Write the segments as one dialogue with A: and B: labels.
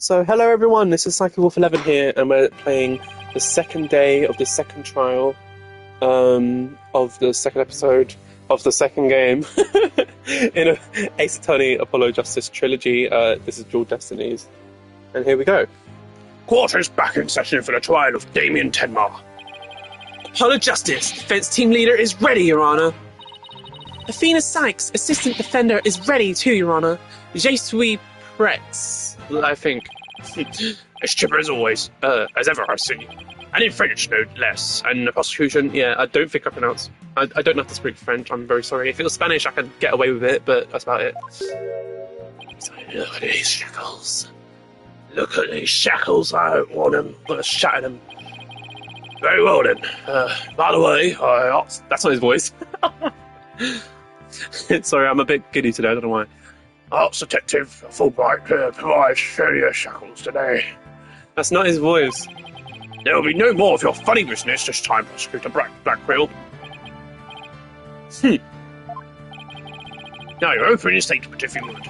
A: So, hello everyone, this is PsychoWolf11 here, and we're playing the second day of the second trial of the second episode of the second game in a Ace Attorney Apollo Justice trilogy. This is Destinies, and here we go.
B: Court is back in session for the trial of Damien Tenmar.
C: Apollo Justice, defense team leader is ready, Your Honor. Athena Sykes, assistant defender, is ready too, Your Honor. Je suis prêt, I think.
B: As chipper as always, as ever I see. And in French, no less. And the prosecution,
A: Yeah, I don't think I pronounce. I don't know how to speak French, I'm very sorry. If it was Spanish, I could get away with it, but that's about it.
B: So look at these shackles. Look at these shackles, I want them. I'm gonna shatter them. Very well then. By the way, I asked...
A: That's not his voice. Sorry, I'm a bit giddy today, I don't know why.
B: Arts Detective Fulbright provides failure shackles today.
A: That's not his voice.
B: There will be no more of your funny business this time, Prosecutor Blackquill. Now, your opening statement, if you would.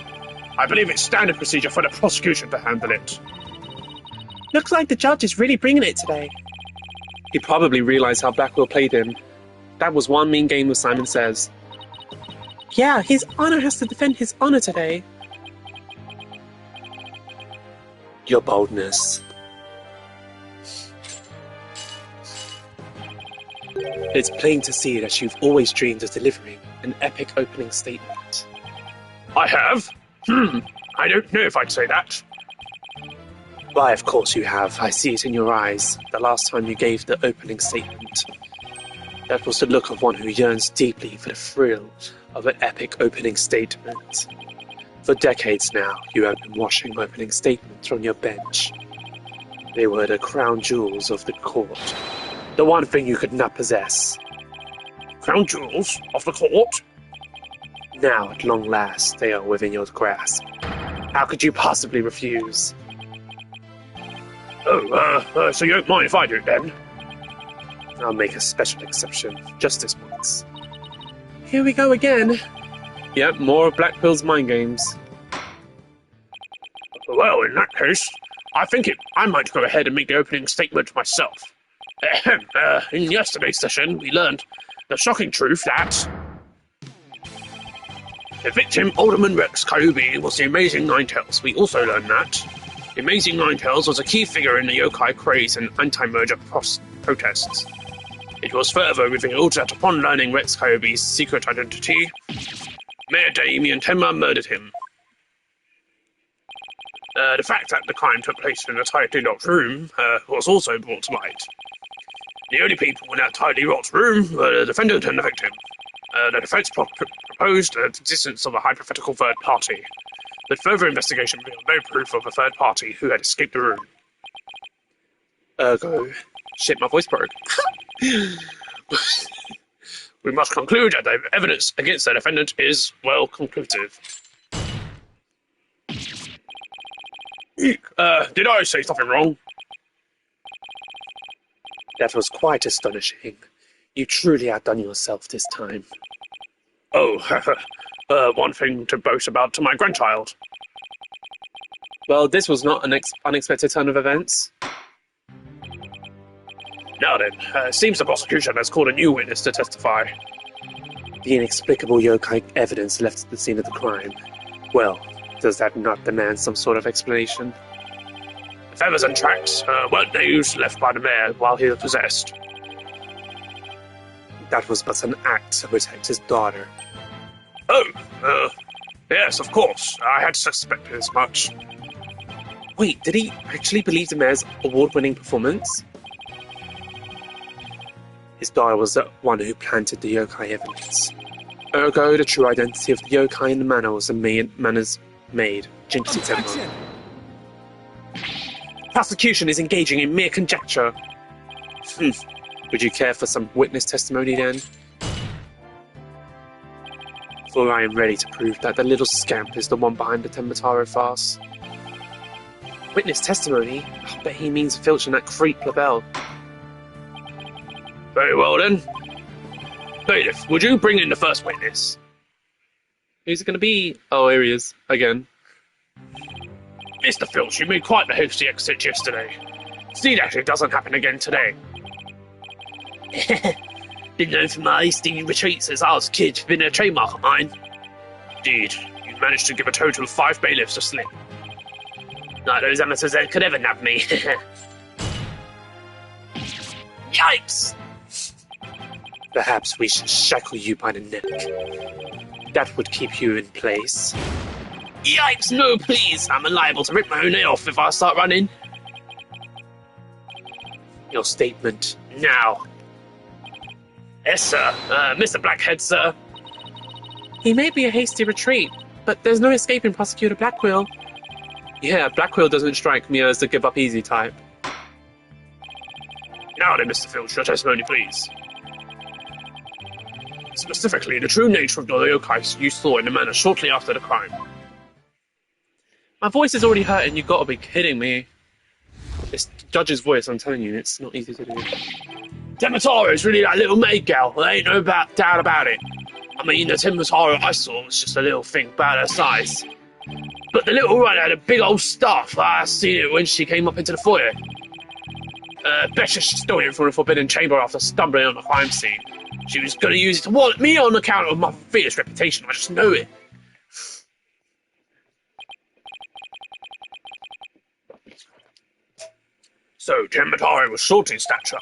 B: I believe it's standard procedure for the prosecution to handle it.
C: Looks like the judge is really bringing it today.
A: He probably realised how Blackwell played him. That was one mean game with Simon Says.
C: Yeah, His Honor has to defend his honor today.
A: Your boldness. It's plain to see that you've always dreamed of delivering an epic opening statement.
B: I have? I don't know if I'd say that.
A: Why, of course you have. I see it in your eyes. The last time you gave the opening statement. That was the look of one who yearns deeply for the thrill of an epic opening statement. For decades now, you have been watching opening statements on your bench. They were the crown jewels of the court. The one thing you could not possess.
B: Crown jewels of the court?
A: Now, at long last, they are within your grasp. How could you possibly refuse?
B: Oh, so you don't mind if I do it then?
A: I'll make a special exception, just this once.
C: Here we go again.
A: Yep, more of Blackpill's mind games.
B: Well, in that case, I think I might go ahead and make the opening statement myself. In yesterday's session, we learned the shocking truth that the victim, Alderman Rex Kyubi, was the Amazing Ninetales. We also learned that the Amazing Ninetales was a key figure in the yokai craze and anti-merger protests. It was further revealed that upon learning Rex Kyubi's secret identity, Mayor Damien Tenmar murdered him. The fact that the crime took place in a tightly locked room was also brought to light. The only people in that tightly locked room were the defendant and the victim. The defense proposed the existence of a hypothetical third party, but further investigation revealed no proof of a third party who had escaped the room.
A: Ergo, shit, my voice broke.
B: We must conclude that the evidence against the defendant is, well, conclusive. Did I say something wrong?
A: That was quite astonishing. You truly outdone yourself this time.
B: Oh, one thing to boast about to my grandchild.
A: Well, this was not an unexpected turn of events.
B: Now then, seems the prosecution has called a new witness to testify.
A: The inexplicable yokai evidence left at the scene of the crime. Well, does that not demand some sort of explanation?
B: The feathers and tracks weren't those left by the mayor while he was possessed.
A: That was but an act to protect his daughter.
B: Oh, yes, of course. I had suspected as much.
A: Wait, did he actually believe the mayor's award-winning performance? His daughter was the one who planted the yokai evidence. Ergo, the true identity of the yokai in the manor was the manor's maid, Jinxie Tenmar. Prosecution is engaging in mere conjecture. Would you care for some witness testimony then? For I am ready to prove that the little scamp is the one behind the Tembataro farce. Witness testimony? I bet he means Filch and that creep LaBelle.
B: Very well then. Bailiff, would you bring in the first witness?
A: Who's it going to be? Oh, here he is, again.
B: Mr. Filch, you made quite the hasty exit yesterday. See that it doesn't happen again today.
C: Been known for my hasty retreats since I was a kid. Been a trademark of mine.
B: Indeed, you managed to give a total of 5 bailiffs a slip.
C: Not those amateurs that could ever nab me. Yikes!
A: Perhaps we should shackle you by the neck. That would keep you in place.
C: Yikes, no please! I'm liable to rip my own nail off if I start running.
A: Your statement.
C: Now.
B: Yes, sir. Mr. Blackhead, sir.
C: He may be a hasty retreat, but there's no escaping Prosecutor Blackquill.
A: Yeah, Blackquill doesn't strike me as the give-up-easy type.
B: Now then, Mr. Filch, your testimony, please. Specifically, the true nature of the yokai you saw in the manor shortly after the crime.
C: My voice is already hurting, you gotta be kidding me.
A: It's Judge's voice, I'm telling you, it's not easy to do.
B: Temotaro is really that little maid gal, there ain't no doubt about it. I mean, the Temotaro I saw was just a little thing about her size. But the little one had a big old staff. I seen it when she came up into the foyer. Betcha she's still in from the Forbidden Chamber after stumbling on the crime scene. She was going to use it to wallet me on account of my fierce reputation, I just know it. So, Temotaro was short in stature,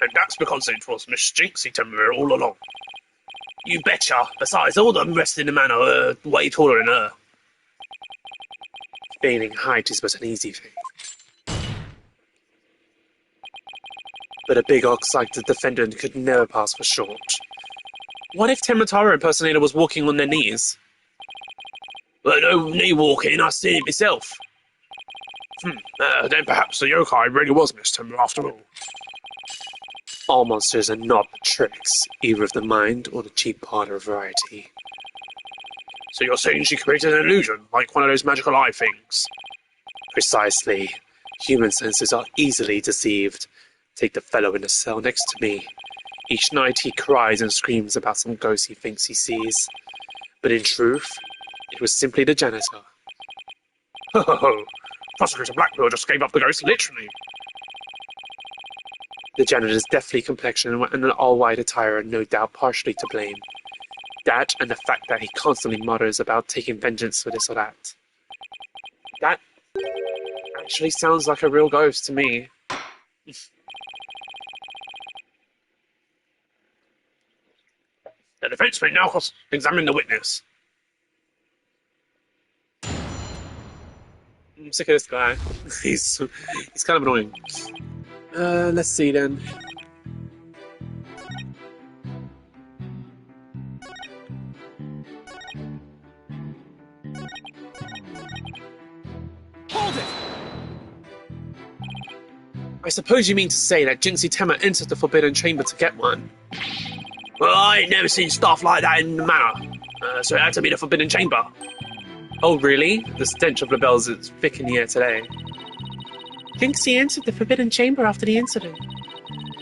B: and that's because it was Miss Jinxie Temotaro all along. You betcha. Besides, all the rest in the manor are way taller than her.
A: Feigning height is but an easy thing. But a big ox like the defendant could never pass for short.
C: What if Temotaro impersonator was walking on their knees?
B: Well, no knee walking, I seen it myself. Then perhaps the yokai really was Miss Timber after all.
A: All monsters are not but tricks, either of the mind or the cheap part of variety.
B: So you're saying she created an illusion, like one of those magical eye things?
A: Precisely. Human senses are easily deceived. Take the fellow in the cell next to me. Each night he cries and screams about some ghost he thinks he sees. But in truth, it was simply the janitor.
B: Ho ho ho! Prosecutor Blackquill just gave up the ghost, literally.
A: The janitor's deathly complexion and an all-white attire are no doubt partially to blame. That and the fact that he constantly mutters about taking vengeance for this or that. That actually sounds like a real ghost to me.
B: The defense may now examine the witness.
A: I'm sick of this guy. He's kind of annoying. Let's see then.
C: Hold it! I suppose you mean to say that Jinxie Tema entered the Forbidden Chamber to get one.
B: Well, I ain't never seen stuff like that in the manor, so it had to be the Forbidden Chamber.
C: Oh, really? The stench of the bells is thick in the air today. Jinxie entered the Forbidden Chamber after the incident.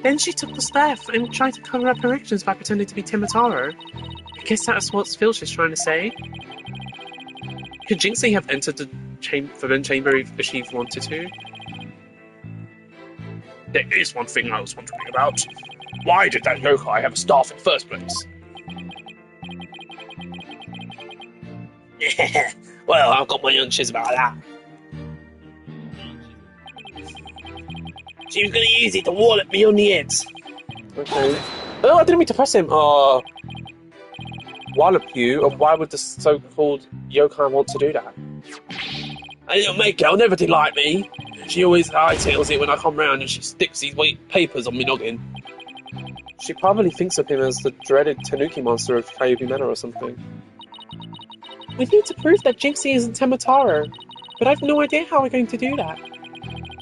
C: Then she took the staff and tried to cover up her actions by pretending to be Temotaro. I guess that's what Filch is trying to say. Could Jinxie have entered the Forbidden Chamber if she wanted to?
B: There is one thing I was wondering about. Why did that yokai have a staff in the first place?
C: Well, I've got my hunches about that. She was going to use it to wallop me on the head.
A: Okay. Oh, I didn't mean to press him. Oh. Wallop you? And why would the so-called yokai want to do that?
C: A little maid girl never did like me. She always hightails it when I come round and she sticks these white papers on me noggin.
A: She probably thinks of him as the dreaded Tanuki monster of Kyubi Manor or something.
C: We need to prove that Jinxie isn't Temotaro, but I've no idea how we're going to do that.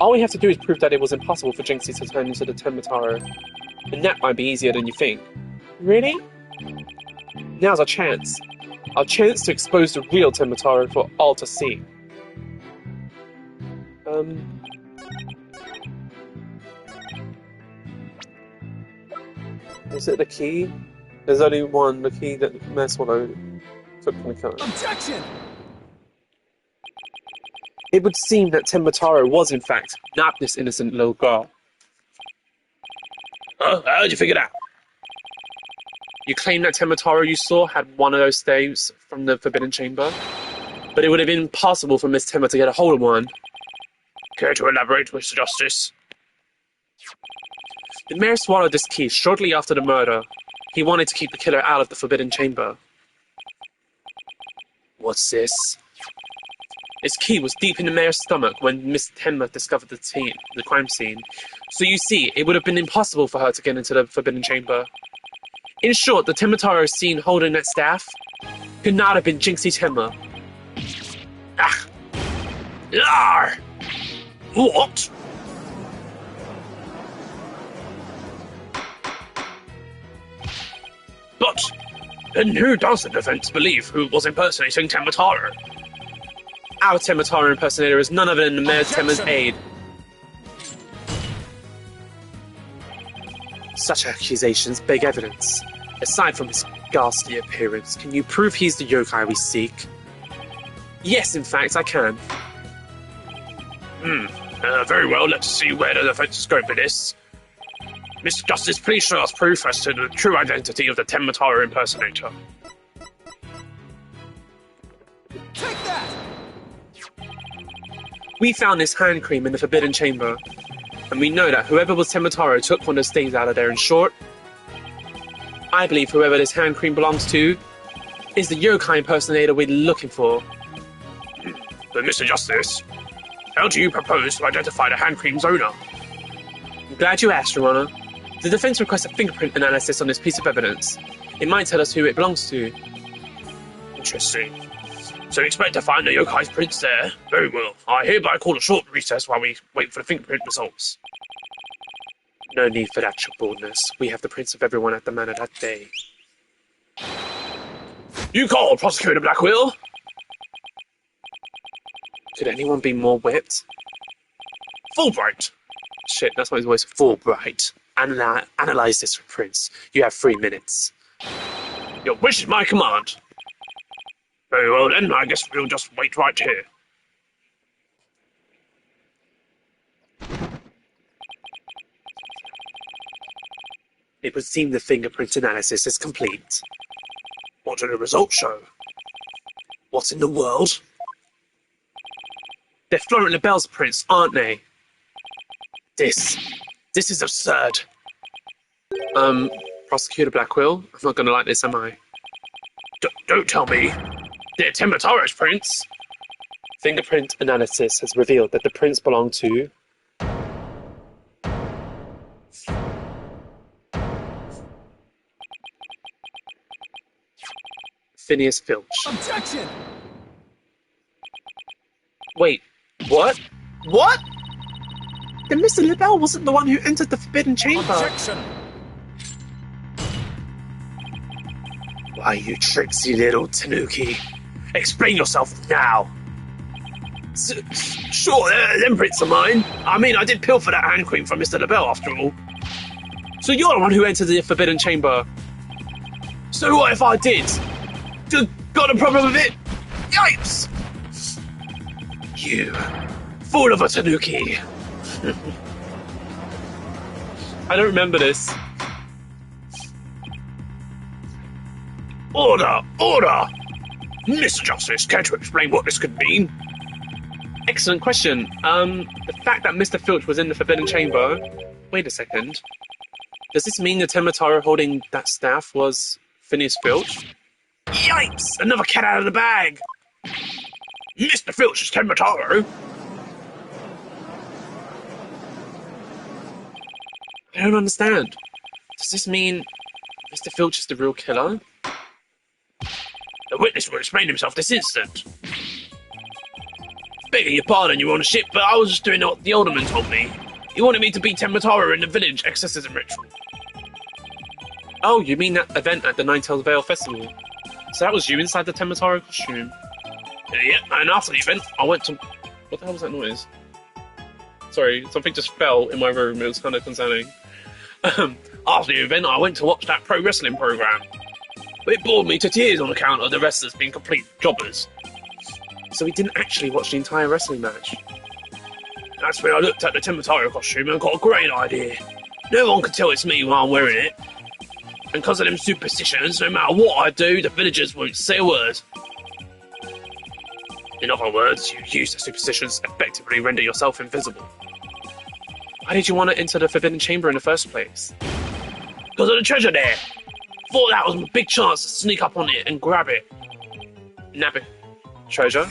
A: All we have to do is prove that it was impossible for Jinxie to turn into the Temotaro. And that might be easier than you think.
C: Really?
A: Now's our chance. Our chance to expose the real Temotaro for all to see. Is it the key? There's only one, the key that Mass Swallow took from the car.
D: Objection!
A: It would seem that Tenmataro was, in fact, not this innocent little girl.
B: Oh, how'd you figure that?
A: You claim that Tenmataro you saw had one of those staves from the Forbidden Chamber, but it would have been impossible for Miss Tenma to get a hold of one.
B: Care to elaborate, Mr. Justice?
A: The mayor swallowed this key shortly after the murder. He wanted to keep the killer out of the Forbidden Chamber. What's this? This key was deep in the mayor's stomach when Miss Tenma discovered the crime scene. So you see, it would have been impossible for her to get into the Forbidden Chamber. In short, the Tenmataro seen holding that staff could not have been Jinxie Tenma.
B: Ah! Yar! What? But then who does the defense believe who was impersonating Tenmataro?
A: Our Tenmataro impersonator is none other than the Mayor's Tenma's aide. Such accusations beg evidence. Aside from his ghastly appearance, can you prove he's the yokai we seek? Yes, in fact, I can.
B: Very well, let's see where the defense is going with this. Mr. Justice, please show us proof as to the true identity of the Tenmataro impersonator.
D: Take that!
A: We found this hand cream in the Forbidden Chamber, and we know that whoever was Tenmataro took one of the stains out of there. In short, I believe whoever this hand cream belongs to is the yokai impersonator we're looking for.
B: But Mr. Justice, how do you propose to identify the hand cream's owner?
A: I'm glad you asked, Your Honor. The defense requests a fingerprint analysis on this piece of evidence. It might tell us who it belongs to.
B: Interesting. So we expect to find the yokai's prints there. Very well. I hereby call a short recess while we wait for the fingerprint results.
A: No need for that, your boldness. We have the prints of everyone at the manor that day.
B: You called, Prosecutor Blackwell?
A: Could anyone be more whipped?
B: Fulbright.
A: Shit, that's why his voice. Fulbright. Analyze this for prints. You have 3 minutes.
B: Your wish is my command. Very well then, I guess we'll just wait right here.
A: It would seem the fingerprint analysis is complete.
B: What do the results show?
A: What in the world? They're Florent Lebel's prints, aren't they? This is absurd. Prosecutor Blackwell, I'm not gonna like this, am I?
B: Don't tell me. They're Tenmataro's prints.
A: Fingerprint analysis has revealed that the prints belong to Phineas Filch.
D: Objection!
A: Wait, what? What? Then Mr. Lebel wasn't the one who entered the Forbidden Chamber.
D: Objection!
B: Why, you tricksy little tanuki. Explain yourself now. Sure, them prints are mine. I mean, I did pilfer that hand cream from Mr. Lebel after all.
A: So you're the one who entered the Forbidden Chamber.
B: So what if I did? Got a problem with it? Yipes! You fool of a tanuki.
A: I don't remember this.
B: Order! Order! Mr. Justice, care to explain what this could mean?
A: Excellent question. The fact that Mr. Filch was in the Forbidden Chamber... Wait a second. Does this mean the Tenmataro holding that staff was Phineas Filch?
B: Yipes! Another cat out of the bag! Mr. Filch is Tenmataro.
A: I don't understand. Does this mean Mr. Filch is the real killer?
B: The witness will explain himself this instant. Begging your pardon, Your Honourship, but I was just doing what the alderman told me. He wanted me to be Tenmataro in the village exorcism ritual.
A: Oh, you mean that event at the Ninetales Vale Festival? So that was you inside the Tenmataro costume?
B: Yeah, and after the event, I went to...
A: What the hell was that noise? Sorry, something just fell in my room. It was kind of concerning.
B: After the event, I went to watch that pro wrestling program. It bored me to tears on account of the wrestlers being complete jobbers.
A: So he didn't actually watch the entire wrestling match.
B: That's when I looked at the Temotaro costume and got a great idea. No one can tell it's me while I'm wearing it. And because of them superstitions, no matter what I do, the villagers won't say a word. In other words, you use the superstitions to effectively render yourself invisible.
A: Why did you want to enter the Forbidden Chamber in the first place?
B: Because of the treasure there. Thought that was my big chance to sneak up on it and grab it.
A: Nab it. Treasure?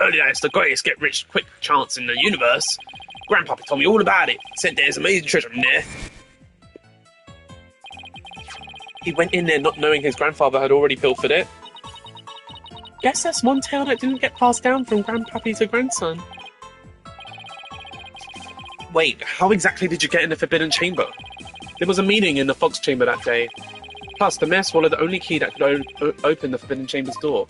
B: Only that it's the greatest get-rich-quick chance in the universe. Grandpappy told me all about it. Said there's amazing treasure in there.
A: He went in there not knowing his grandfather had already pilfered it. Guess that's one tale that didn't get passed down from grandpappy to grandson. Wait, how exactly did you get in the Forbidden Chamber? There was a meeting in the Fox Chamber that day. Plus, the mayor swallowed the only key that could open the Forbidden Chamber's door.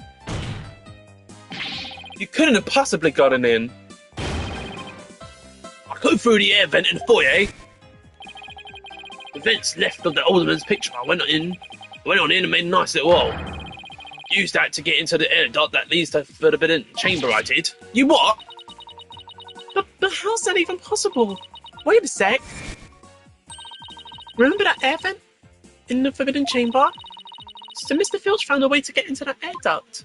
A: You couldn't have possibly gotten in.
B: I go through the air vent in the foyer. The vent's left of the alderman's picture. I went on in and made a nice little hole. Used that to get into the air duct that leads to the Forbidden Chamber, I did.
A: You what? But how's that even possible? Wait a sec. Remember that air vent in the Forbidden Chamber? So Mr. Filch found a way to get into that air duct.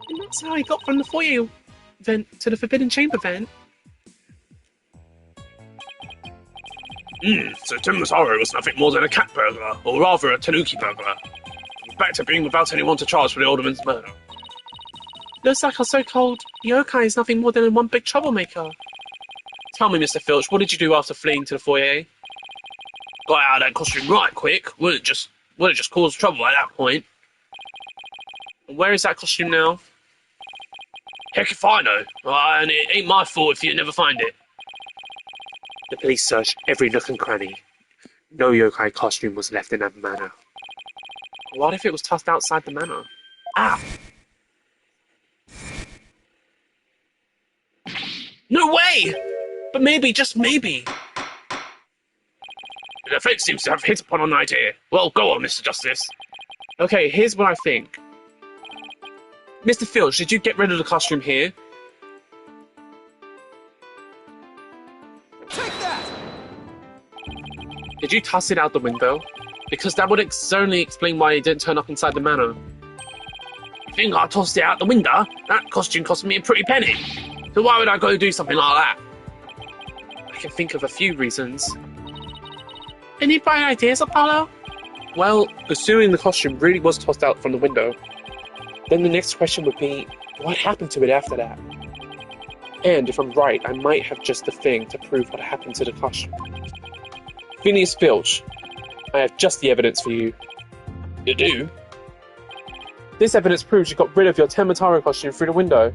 A: And that's how he got from the foyer vent to the Forbidden Chamber vent.
B: So Temotaro was nothing more than a cat burglar, or rather a tanuki burglar. Back to being without anyone to charge for the alderman's murder.
A: Looks like our so-called yokai is nothing more than one big troublemaker. Tell me, Mr. Filch, what did you do after fleeing to the foyer?
B: Got out of that costume right quick. Would have just caused trouble at that point.
A: And where is that costume now?
B: Heck if I know. And it ain't my fault if you never find it.
A: The police searched every nook and cranny. No yokai costume was left in that manor. What if it was tossed outside the manor?
B: Ah! No way!
A: But maybe, just maybe.
B: The defense seems to have hit upon an idea. Well, go on, Mr. Justice.
A: Okay, here's what I think. Mr. Filch, did you get rid of the costume here?
D: Take that!
A: Did you toss it out the window? Because that would certainly explain why it didn't turn up inside the manor.
B: You think I tossed it out the window? That costume cost me a pretty penny. So why would I go do something like that?
A: I can think of a few reasons. Any bright ideas, Apollo? Well, assuming the costume really was tossed out from the window, then the next question would be, what happened to it after that? And if I'm right, I might have just the thing to prove what happened to the costume. Phineas Filch, I have just the evidence for you.
B: You do?
A: This evidence proves you got rid of your Temotaro costume through the window.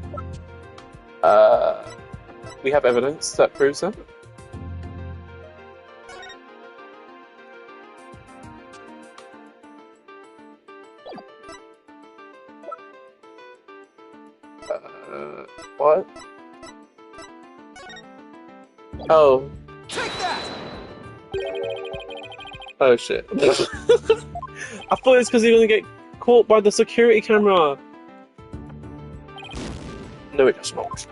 A: We have evidence that proves that. What? Oh.
D: Take that!
A: Oh shit. I thought it was because he was gonna get caught by the security camera. No, it does not.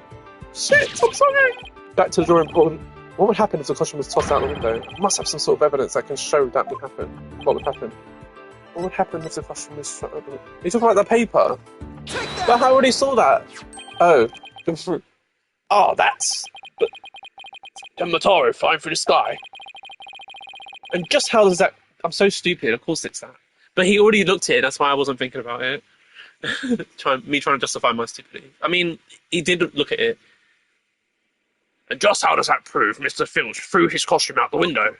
A: Shit, I'm sorry! Back to the drawing board. What would happen if the costume was tossed out the window? I must have some sort of evidence that can show that would happen. What would happen? What would happen if the costume was shot open? Are you talking about the paper? But I already saw that! Oh.
B: Oh, that's... But... Temotaro flying through the sky.
A: And just how does that... I'm so stupid, of course it's that. But he already looked at it, that's why I wasn't thinking about it. trying to justify my stupidity. I mean, he did look at it.
B: And just how does that prove Mr. Filch threw his costume out the window?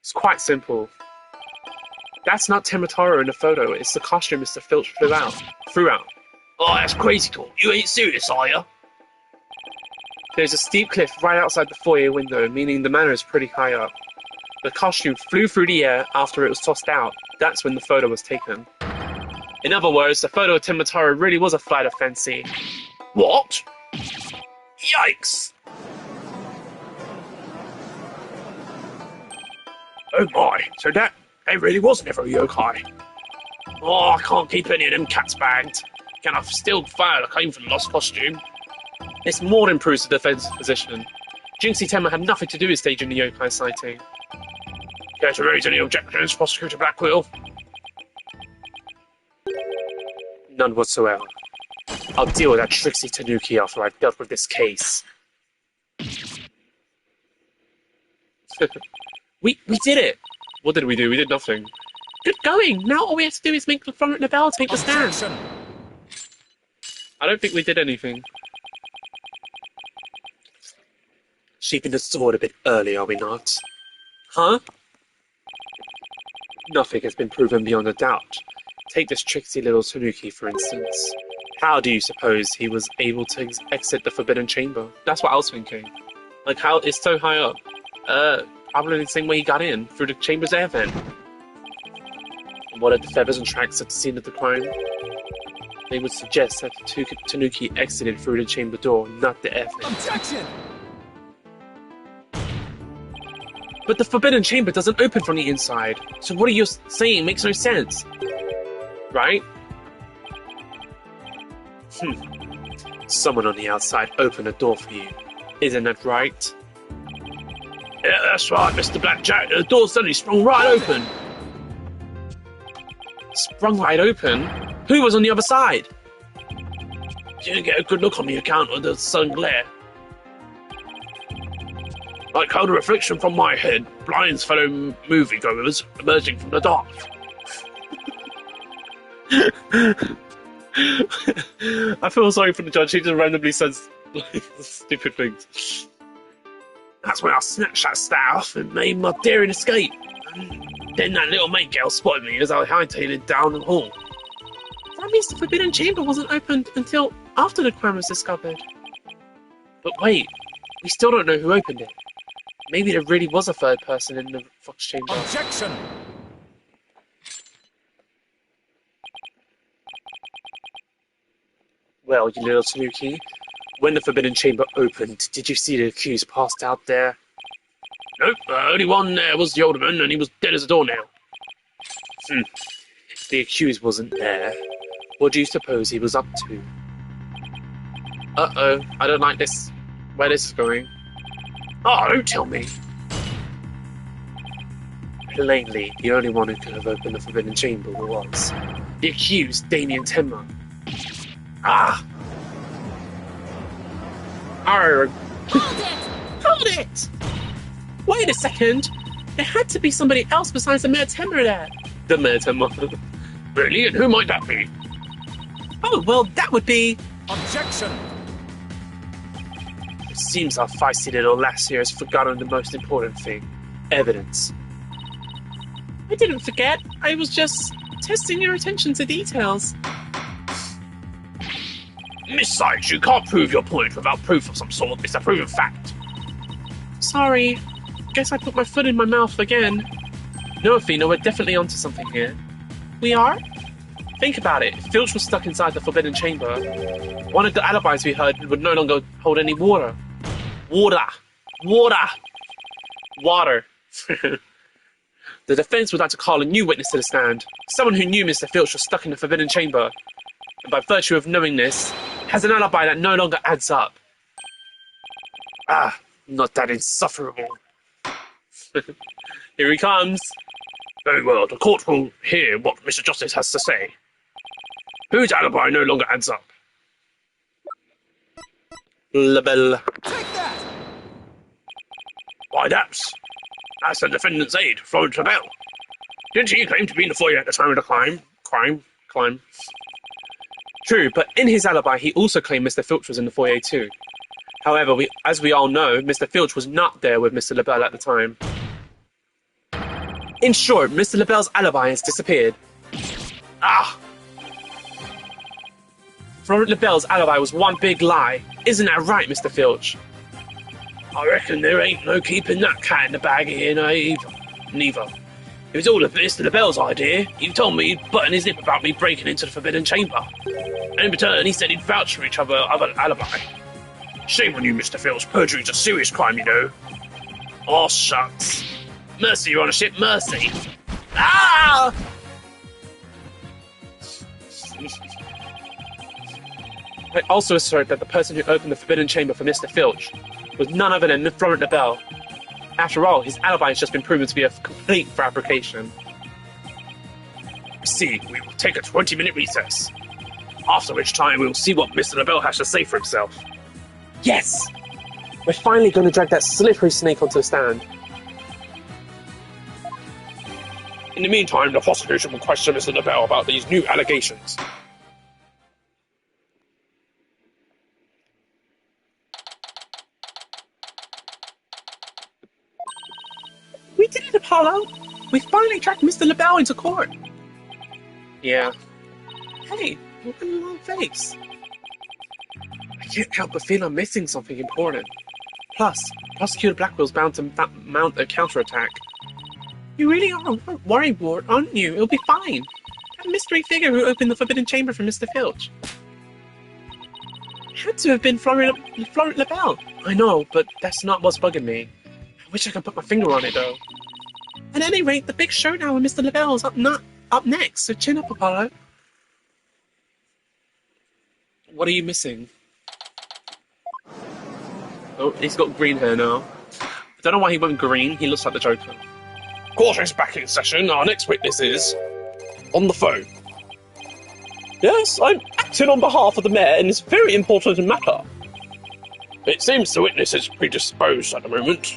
A: It's quite simple. That's not Temotaro in the photo, it's the costume Mr. Filch threw out.
B: Oh, that's crazy talk. You ain't serious, are ya?
A: There's a steep cliff right outside the foyer window, meaning the manor is pretty high up. The costume flew through the air after it was tossed out. That's when the photo was taken. In other words, the photo of Temotaro really was a flight of fancy.
B: What? Yikes! Oh my, so that really was never a yokai. Oh, I can't keep any of them cats bagged. Can I still file a claim for the lost costume?
C: This more than proves the defense position. Jinxie Tenma had nothing to do with staging the yokai sighting.
B: Care to raise any objections, Prosecutor Blackwell?
A: None whatsoever. I'll deal with that Trixie Tanuki after I've dealt with this case.
C: We did it! What did we do? We did nothing. Good going! Now all we have to do is make Florent Nobel take the stand.
D: Objection!
C: I don't think we did anything.
A: Sheeping the sword a bit early, are we not?
C: Huh?
A: Nothing has been proven beyond a doubt. Take this tricksy little Tanuki, for instance. How do you suppose he was able to exit the Forbidden Chamber?
C: That's what I was thinking. Like, how it's so high up. Probably the same way he got in, through the chamber's air vent.
A: What are the feathers and tracks at the scene of the crime? They would suggest that the Tanuki exited through the chamber door, not the air vent.
D: Objection!
C: But the Forbidden Chamber doesn't open from the inside, so what are you saying makes no sense. Right?
A: Someone on the outside opened the door for you. Isn't that right?
B: Yeah, that's right, Mr. Blackjack. The door suddenly sprung right open.
C: Sprung right open? Who was on the other side?
B: Didn't get a good look on the account of the sun glare. Like how the reflection from my head blinds fellow moviegoers emerging from the dark.
C: I feel sorry for the judge. He just randomly says stupid things.
B: That's when I snatched that staff and made my daring escape. And then that little maid girl spotted me as I hightailed down the hall.
C: That means the Forbidden Chamber wasn't opened until after the crime was discovered. But wait, we still don't know who opened it. Maybe there really was a third person in the Fox Chamber.
D: Objection!
A: Well, you little Tanuki, when the Forbidden Chamber opened, did you see the accused passed out there?
B: Nope, only one there was the alderman, and he was dead as a doornail.
A: If the accused wasn't there, what do you suppose he was up to?
C: Uh-oh, I don't like this. Where this is going.
B: Oh, don't tell me.
A: Plainly, the only one who could have opened the Forbidden Chamber was the accused, Damien Tenma.
B: Ah!
C: Arr!
E: Hold it!
C: Hold it! Wait a second! There had to be somebody else besides the Mayor Tenma there. The Mayor Tenma.
B: Really? And who might that be?
C: Oh, well, that would be...
D: Objection!
A: It seems our feisty little lass here has forgotten the most important thing. Evidence.
C: I didn't forget. I was just testing your attention to details.
B: Miss Sykes, you can't prove your point without proof of some sort. It's a proven fact.
C: Sorry. Guess I put my foot in my mouth again. No, Athena, we're definitely onto something here. We are? Think about it. If Filch was stuck inside the Forbidden Chamber, one of the alibis we heard would no longer hold any water. Water! The defense would like to call a new witness to the stand. Someone who knew Mr. Filch was stuck in the Forbidden Chamber, and by virtue of knowing this, has an alibi that no longer adds up.
A: Not that insufferable.
C: Here he comes.
B: Very well, the court will hear what Mr. Justice has to say. Whose alibi no longer adds up?
A: Labelle.
D: Take that!
B: Why, that's the defendant's aide, Florent Nobel. Didn't he claim to be in the foyer at the time of the crime?
C: True, but in his alibi, he also claimed Mr. Filch was in the foyer too. However, as we all know, Mr. Filch was not there with Mr. LaBelle at the time. In short, Mr. LaBelle's alibi has disappeared. Florent LaBelle's alibi was one big lie. Isn't that right, Mr. Filch?
B: I reckon there ain't no keeping that cat in the bag here, neither. It was all Mr. LaBelle's idea. He told me he'd button his lip about me breaking into the Forbidden Chamber. And in return, he said he'd vouch for each other alibi. Shame on you, Mr. Filch. Perjury's a serious crime, you know. Oh, shucks. Mercy, Your Honourship, mercy.
C: I also assert that the person who opened the forbidden chamber for Mr. Filch was none other than Florent LaBelle. After all, his alibi has just been proven to be a complete fabrication.
B: See, we will take a 20-minute recess, after which time we will see what Mr. LaBelle has to say for himself.
C: Yes! We're finally going to drag that slippery snake onto the stand.
B: In the meantime, the prosecution will question Mr. LaBelle about these new allegations.
C: We did it, Apollo! We finally dragged Mr. LaBelle into court! Yeah. Hey, look at your long face. I can't help but feel I'm missing something important. Plus, Prosecutor Blackwell's bound to mount a counterattack. You really are worried, Ward, aren't you? It'll be fine. That mystery figure who opened the forbidden chamber for Mr. Filch had to have been Florent LaBelle. I know, but that's not what's bugging me. I wish I could put my finger on it, though. At any rate, the big showdown with Mr. LaBelle is up next, so chin up, Apollo. What are you missing? Oh, he's got green hair now. I don't know why he went green. He looks like the Joker.
B: Court is back in session. Our next witness is on the phone.
E: Yes, I'm acting on behalf of the mayor in this very important matter.
B: It seems the witness is predisposed at the moment.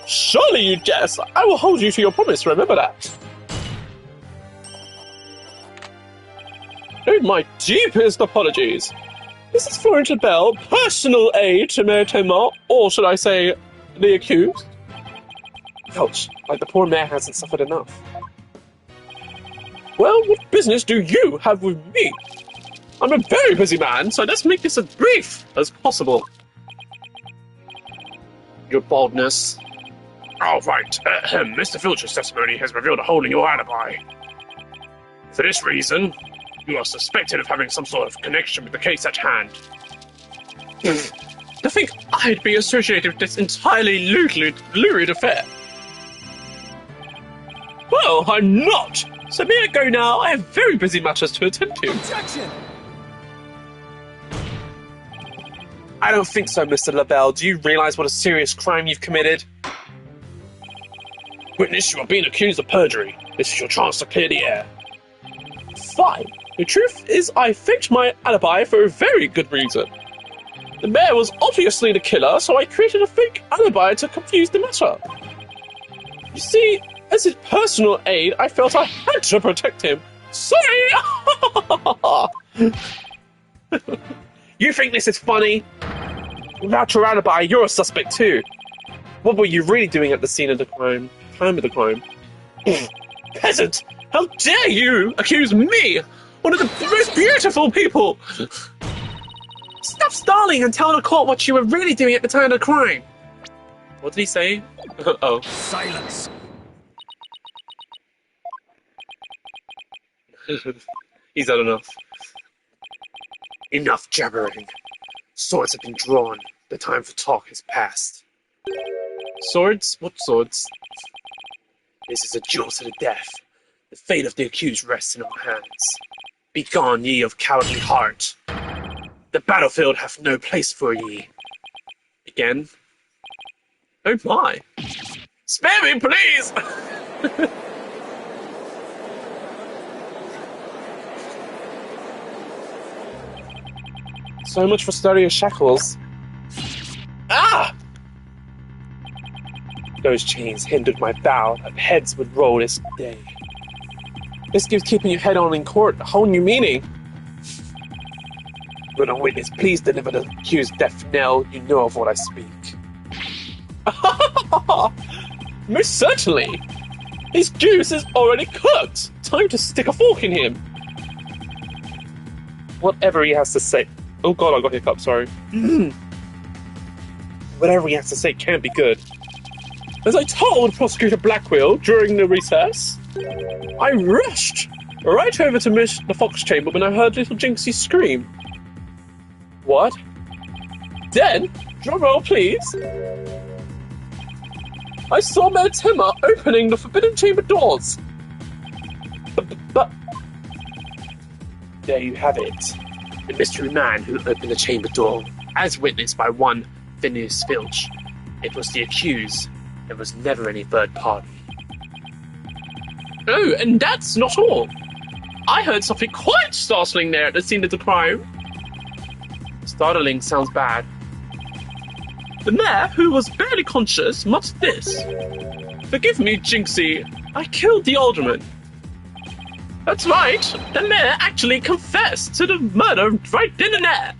E: Surely you jest. I will hold you to your promise, remember that. Oh, my deepest apologies. This is Florent LaBelle, personal aide to Mayor Timar, or should I say, the accused?
C: Ouch, like the poor mayor hasn't suffered enough.
E: Well, what business do you have with me? I'm a very busy man, so let's make this as brief as possible.
C: Your baldness.
B: Oh, right. Mr. Filch's testimony has revealed a hole in your alibi. For this reason, you are suspected of having some sort of connection with the case at hand.
E: To think I'd be associated with this entirely lurid affair. Well, I'm not. So may I go now? I have very busy matters to attend to.
D: Objection!
C: I don't think so, Mr. LaBelle. Do you realize what a serious crime you've committed?
B: Witness, you are being accused of perjury. This is your chance to clear the air.
E: Fine. The truth is I faked my alibi for a very good reason. The mayor was obviously the killer, so I created a fake alibi to confuse the matter. You see, as his personal aide, I felt I had to protect him. Sorry!
C: You think this is funny? Without your alibi, you're a suspect too. What were you really doing at the scene of the crime? Time of the crime?
E: Peasant! How dare you accuse me, one of the most beautiful people!
C: Stop stalling and tell the court what you were really doing at the time of the crime. What did he say? Oh.
D: Silence!
C: He's had enough. Enough jabbering. Swords have been drawn. The time for talk has passed. Swords? What swords? This is a duel to the death. The fate of the accused rests in our hands. Begone, ye of cowardly heart. The battlefield hath no place for ye. Again? Oh my.
E: Spare me, please!
C: So much for stereo shackles.
E: Ah!
C: Those chains hindered my vow that heads would roll this day. This gives keeping your head on in court a whole new meaning. When a witness, please deliver the accused death knell. You know of what I speak.
E: Most certainly. His goose is already cooked. Time to stick a fork in him.
C: Whatever he has to say. Oh god, I got hiccups, sorry. Whatever he has to say can't be good.
E: As I told Prosecutor Blackwell during the recess, I rushed right over to Miss the Fox chamber when I heard little Jinxie scream.
C: What?
E: Then, drumroll please, I saw Mayor Timmer opening the forbidden chamber doors. But
A: there you have it. The mystery man who opened the chamber door, as witnessed by one Phineas Filch. It was the accused. There was never any third party.
E: Oh, and that's not all. I heard something quite startling there at the scene of the crime.
A: Startling sounds bad.
E: The mayor, who was barely conscious, muttered this. Forgive me, Jinxie. I killed the alderman. That's right. The mayor actually confessed to the murder right then and there.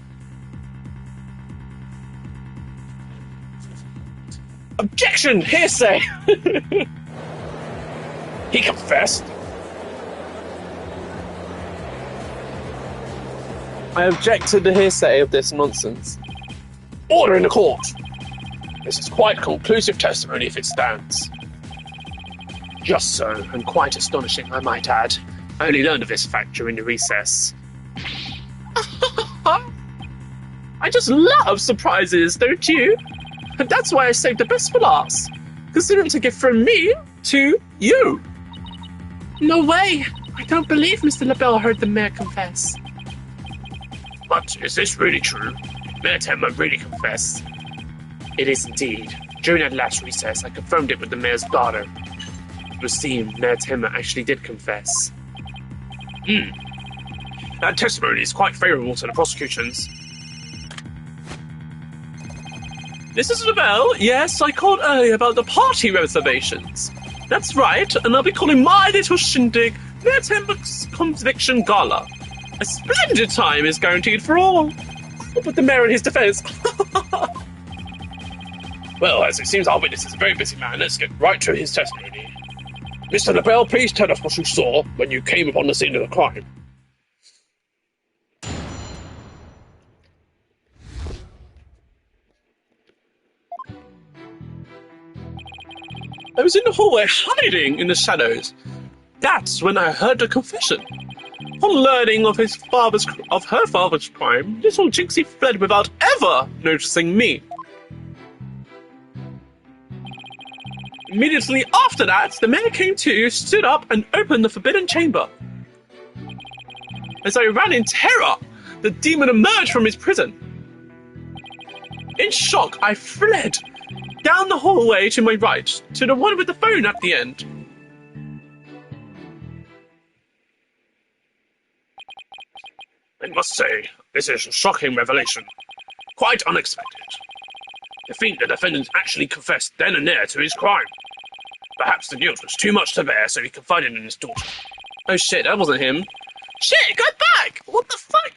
E: Objection! Hearsay! He confessed.
A: I object to the hearsay of this nonsense.
E: Order in the court. This is quite conclusive testimony if it stands.
A: Just so, and quite astonishing, I might add. I only learned of this fact during the recess.
E: I just love surprises, don't you? And that's why I saved the best for last. Consider it a gift from me to you.
C: No way! I don't believe Mr. LaBelle heard the mayor confess.
B: But is this really true? Mayor Timber really confessed?
A: It is indeed. During that last recess, I confirmed it with the mayor's daughter. It would seem Mayor Timber actually did confess.
B: That testimony is quite favourable to the prosecutions.
E: Mrs. LaBelle, yes, I called earlier about the party reservations. That's right, and I'll be calling my little shindig Mayor Timber's Conviction Gala. A splendid time is guaranteed for all. I'll put the mayor in his defence.
B: Well, as it seems our witness is a very busy man, let's get right to his testimony. Mr. LaBelle, please tell us what you saw when you came upon the scene of the crime.
E: I was in the hallway hiding in the shadows. That's when I heard the confession. Upon learning of her father's crime, little Jinxie fled without ever noticing me. Immediately after that, the mayor came to, stood up, and opened the forbidden chamber. As I ran in terror, the demon emerged from his prison. In shock, I fled down the hallway to my right, to the one with the phone at the end.
B: I must say, this is a shocking revelation. Quite unexpected. To think the defendant actually confessed then and there to his crime. Perhaps the guilt was too much to bear, so he confided in his daughter.
E: Oh shit, that wasn't him. Shit, go back! What the fuck?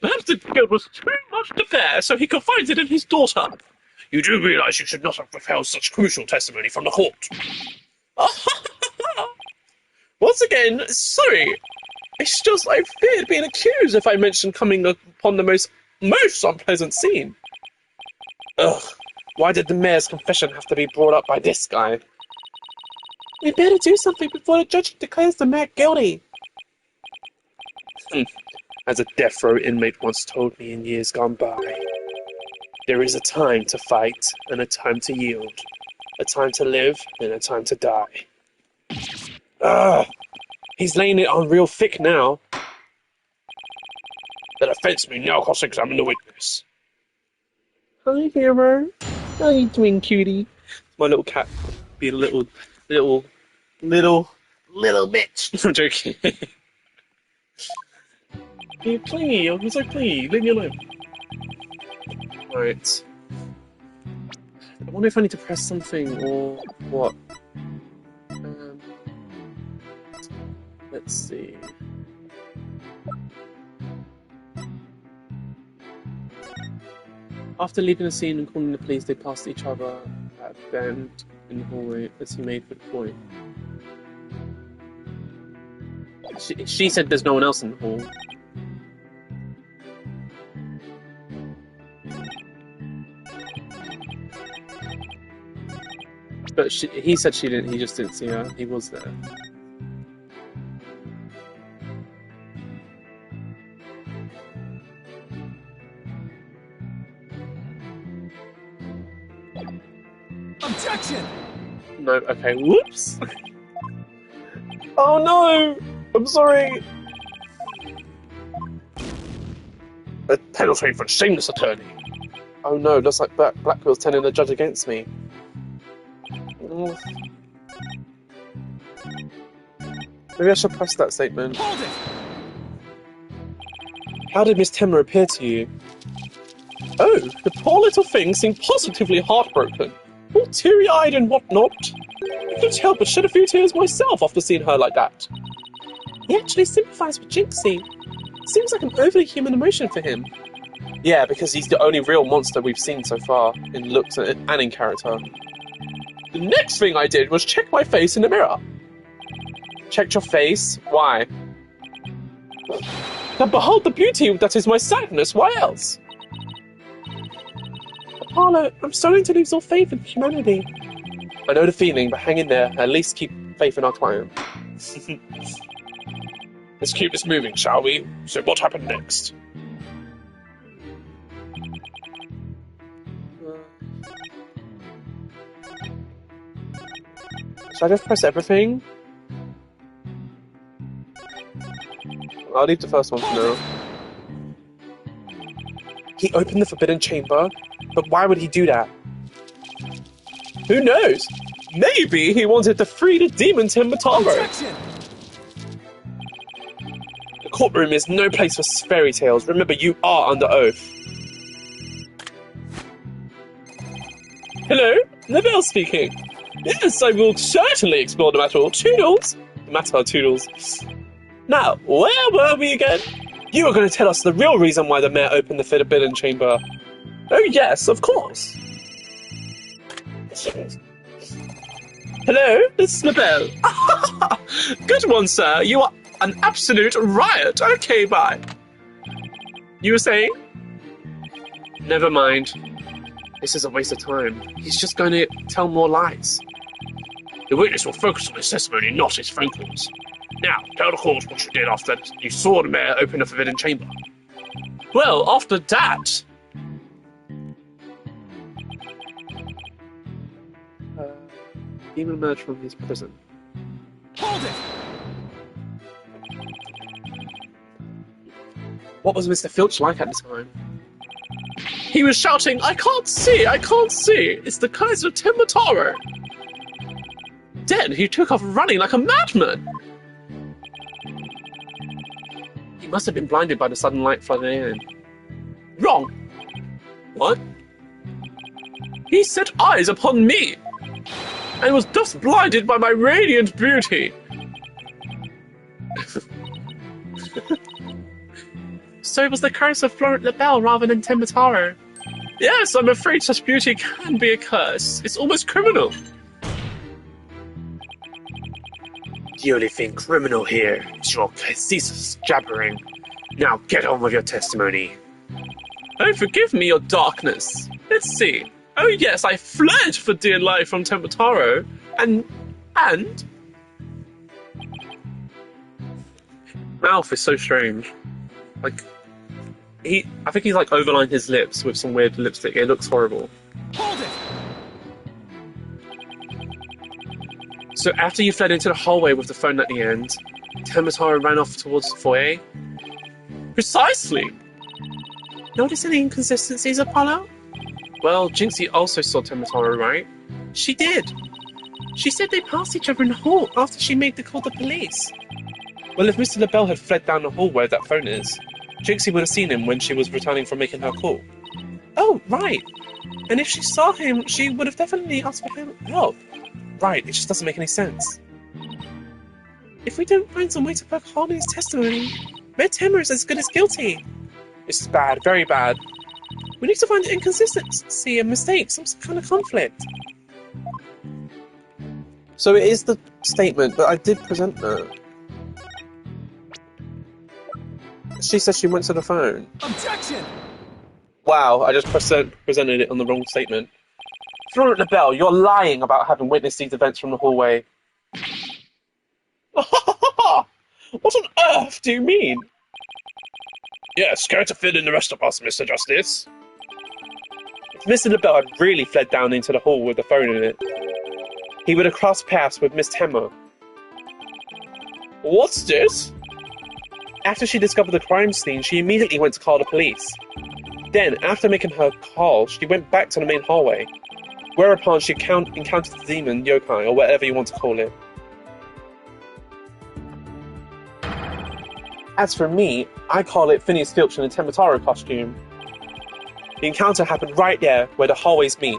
E: Perhaps the guilt was too much to bear, so he confided in his daughter.
B: You do realise you should not have withheld such crucial testimony from the court.
E: Once again, sorry. It's just I feared being accused if I mentioned coming upon the most unpleasant scene. Ugh, why did the mayor's confession have to be brought up by this guy? We better do something before the judge declares the mayor guilty.
A: As a death row inmate once told me in years gone by, there is a time to fight and a time to yield, a time to live and a time to die. Ugh, he's laying it on real thick now.
B: The defence may now cross-examine the witness.
A: Hi, hero. How you doing, cutie? My little cat being a little bitch. I'm joking. You're clingy. I'm so clingy. Leave me alone. Right. I wonder if I need to press something or what. Let's see. After leaving the scene and calling the police, they passed each other at a bend in the hallway as he made for the point. She said there's no one else in the hall. But he said she didn't, he just didn't see her. He was there.
D: Objection!
A: No, okay, whoops! Oh no! I'm sorry!
B: Penalty for shameless attorney.
E: Oh no, looks like Blackwell's turning the judge against me. Mm. Maybe I should press that statement.
D: Hold it!
E: How did Miss Temmer appear to you? Oh, the poor little thing seemed positively heartbroken. All teary-eyed and whatnot. I couldn't help but shed a few tears myself after seeing her like that. He actually sympathised with Jinxie. Seems like an overly human emotion for him. Yeah, because he's the only real monster we've seen so far, in looks and in character. The next thing I did was check my face in the mirror. Checked your face? Why? And behold the beauty that is my sadness, why else? Apollo, I'm starting to lose all faith in humanity. I know the feeling, but hang in there. At least keep faith in our client.
B: Let's keep this moving, shall we? So what happened next?
E: Should I just press everything? I'll leave the first one for now. He opened the forbidden chamber, but why would he do that? Who knows? Maybe he wanted to free the demon Timotaro.
D: Objection!
E: The courtroom is no place for fairy tales. Remember, you are under oath. Hello, Nabel speaking. Yes, I will certainly explore the matter. Toodles. The matter, Toodles. Now, where were we again? You were going to tell us the real reason why the mayor opened the forbidden chamber. Oh yes, of course. Hello, this is LaBelle. Good one, sir. You are an absolute riot. Okay, bye. You were saying? Never mind. This is a waste of time. He's just going to tell more lies.
B: The witness will focus on his testimony, not his phone calls. Now, tell the court what you did after you saw the mayor open the forbidden chamber.
E: Well, after that... Demon emerged from his prison.
D: Hold it!
E: What was Mr. Filch like at the time? He was shouting, I can't see! I can't see! It's the Kaiser Timotaro! Then he took off running like a madman! He must have been blinded by the sudden light flooding in. Wrong! What? He set eyes upon me! And was thus blinded by my radiant beauty! So it was the curse of Florent LaBelle rather than Timotaro. Yes, I'm afraid such beauty can be a curse. It's almost criminal.
A: The only thing criminal here is your ceaseless jabbering. Now get on with your testimony.
E: Oh, forgive me your darkness. Let's see. Oh yes, I fled for dear life from Timotaro, and... Mouth is so strange. Like, I think he's like overlined his lips with some weird lipstick. It looks horrible.
D: Hold it!
E: So after you fled into the hallway with the phone at the end, Timotaro ran off towards the foyer? Precisely! Notice any inconsistencies, Apollo? Well, Jinxie also saw Timotaro, right? She did. She said they passed each other in the hall after she made the call to police. Well, if Mr. LaBelle had fled down the hall where that phone is, Jinxie would have seen him when she was returning from making her call. Oh, right. And if she saw him, she would have definitely asked for help. Right, it just doesn't make any sense. If we don't find some way to poke a hole in his testimony, Mayor Timmer is as good as guilty. This is bad, very bad. We need to find an inconsistency, a mistake, some kind of conflict. So it is the statement, but I did present that. She said she went to the phone.
D: Objection!
E: Wow, I just presented it on the wrong statement. Florent LaBelle, you're lying about having witnessed these events from the hallway. What on earth do you mean?
B: Yes, go to fill in the rest of us, Mr. Justice.
E: If Mr. LaBelle had really fled down into the hall with the phone in it, he would have crossed paths with Miss Temmer. What's this? After she discovered the crime scene, she immediately went to call the police. Then, after making her call, she went back to the main hallway, whereupon she encountered the demon, yokai, or whatever you want to call it. As for me, I call it Phineas Filch in a Temotaro costume. The encounter happened right there where the hallways meet.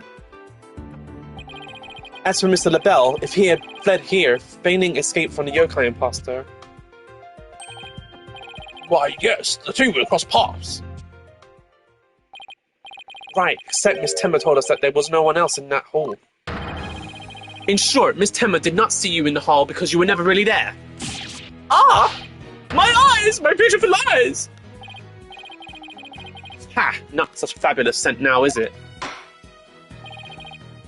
E: As for Mr. LaBelle, if he had fled here, feigning escape from the yokai imposter.
B: Why, yes, the two will cross paths.
E: Right, except Miss Temma told us that there was no one else in that hall.
C: In short, Miss Temma did not see you in the hall because you were never really there.
E: Ah! My eyes! My beautiful eyes!
C: Ha! Not such a fabulous scent now, is it?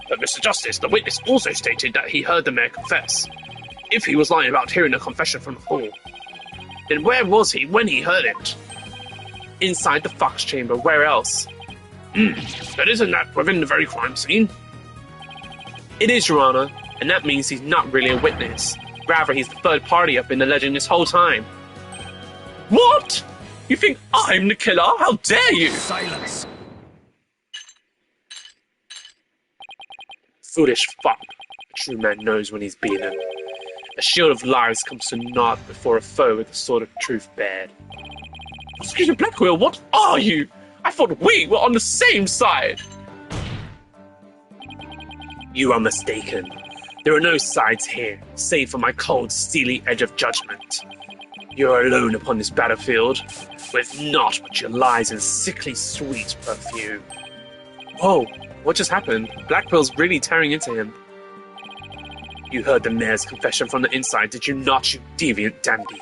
B: But Mr. Justice, the witness also stated that he heard the mayor confess. If he was lying about hearing a confession from the hall, then where was he when he heard it?
C: Inside the Fox Chamber. Where else?
B: But isn't that within the very crime scene?
C: It is, Your Honor, and that means he's not really a witness. Rather, he's the third party I've been alleging this whole time.
E: What? You think I'm the killer? How dare you?
D: Silence.
C: Foolish fuck. A true man knows when he's beaten. A shield of lies comes to naught before a foe with the sword of truth bared.
E: Excuse me, Blackwell, what are you? I thought we were on the same side.
C: You are mistaken. There are no sides here, save for my cold, steely edge of judgment. You are alone upon this battlefield, with naught but your lies and sickly sweet perfume. Whoa, what just happened? Blackwell's really tearing into him. You heard the mayor's confession from the inside, did you not, you deviant dandy?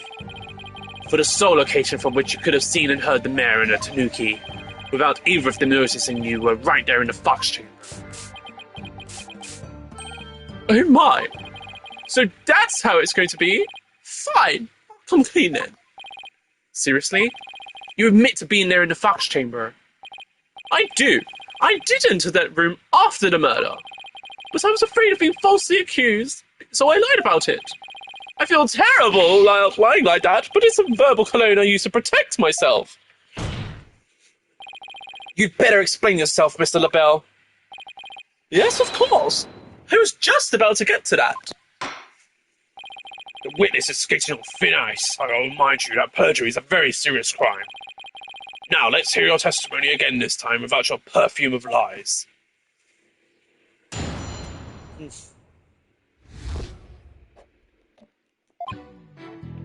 C: For the sole location from which you could have seen and heard the mayor and the tanuki, without either of them noticing you, were right there in the Fox Chamber.
E: Oh my! So that's how it's going to be? Fine, come clean then.
C: Seriously? You admit to being there in the Fox Chamber?
E: I do. I did enter that room after the murder. But I was afraid of being falsely accused, so I lied about it. I feel terrible lying like that, but it's a verbal cologne I use to protect myself. You'd better explain yourself, Mr. LaBelle. Yes, of course. I was just about to get to that.
B: The witness is skating on thin ice. I will remind you that perjury is a very serious crime. Now, let's hear your testimony again this time without your perfume of lies.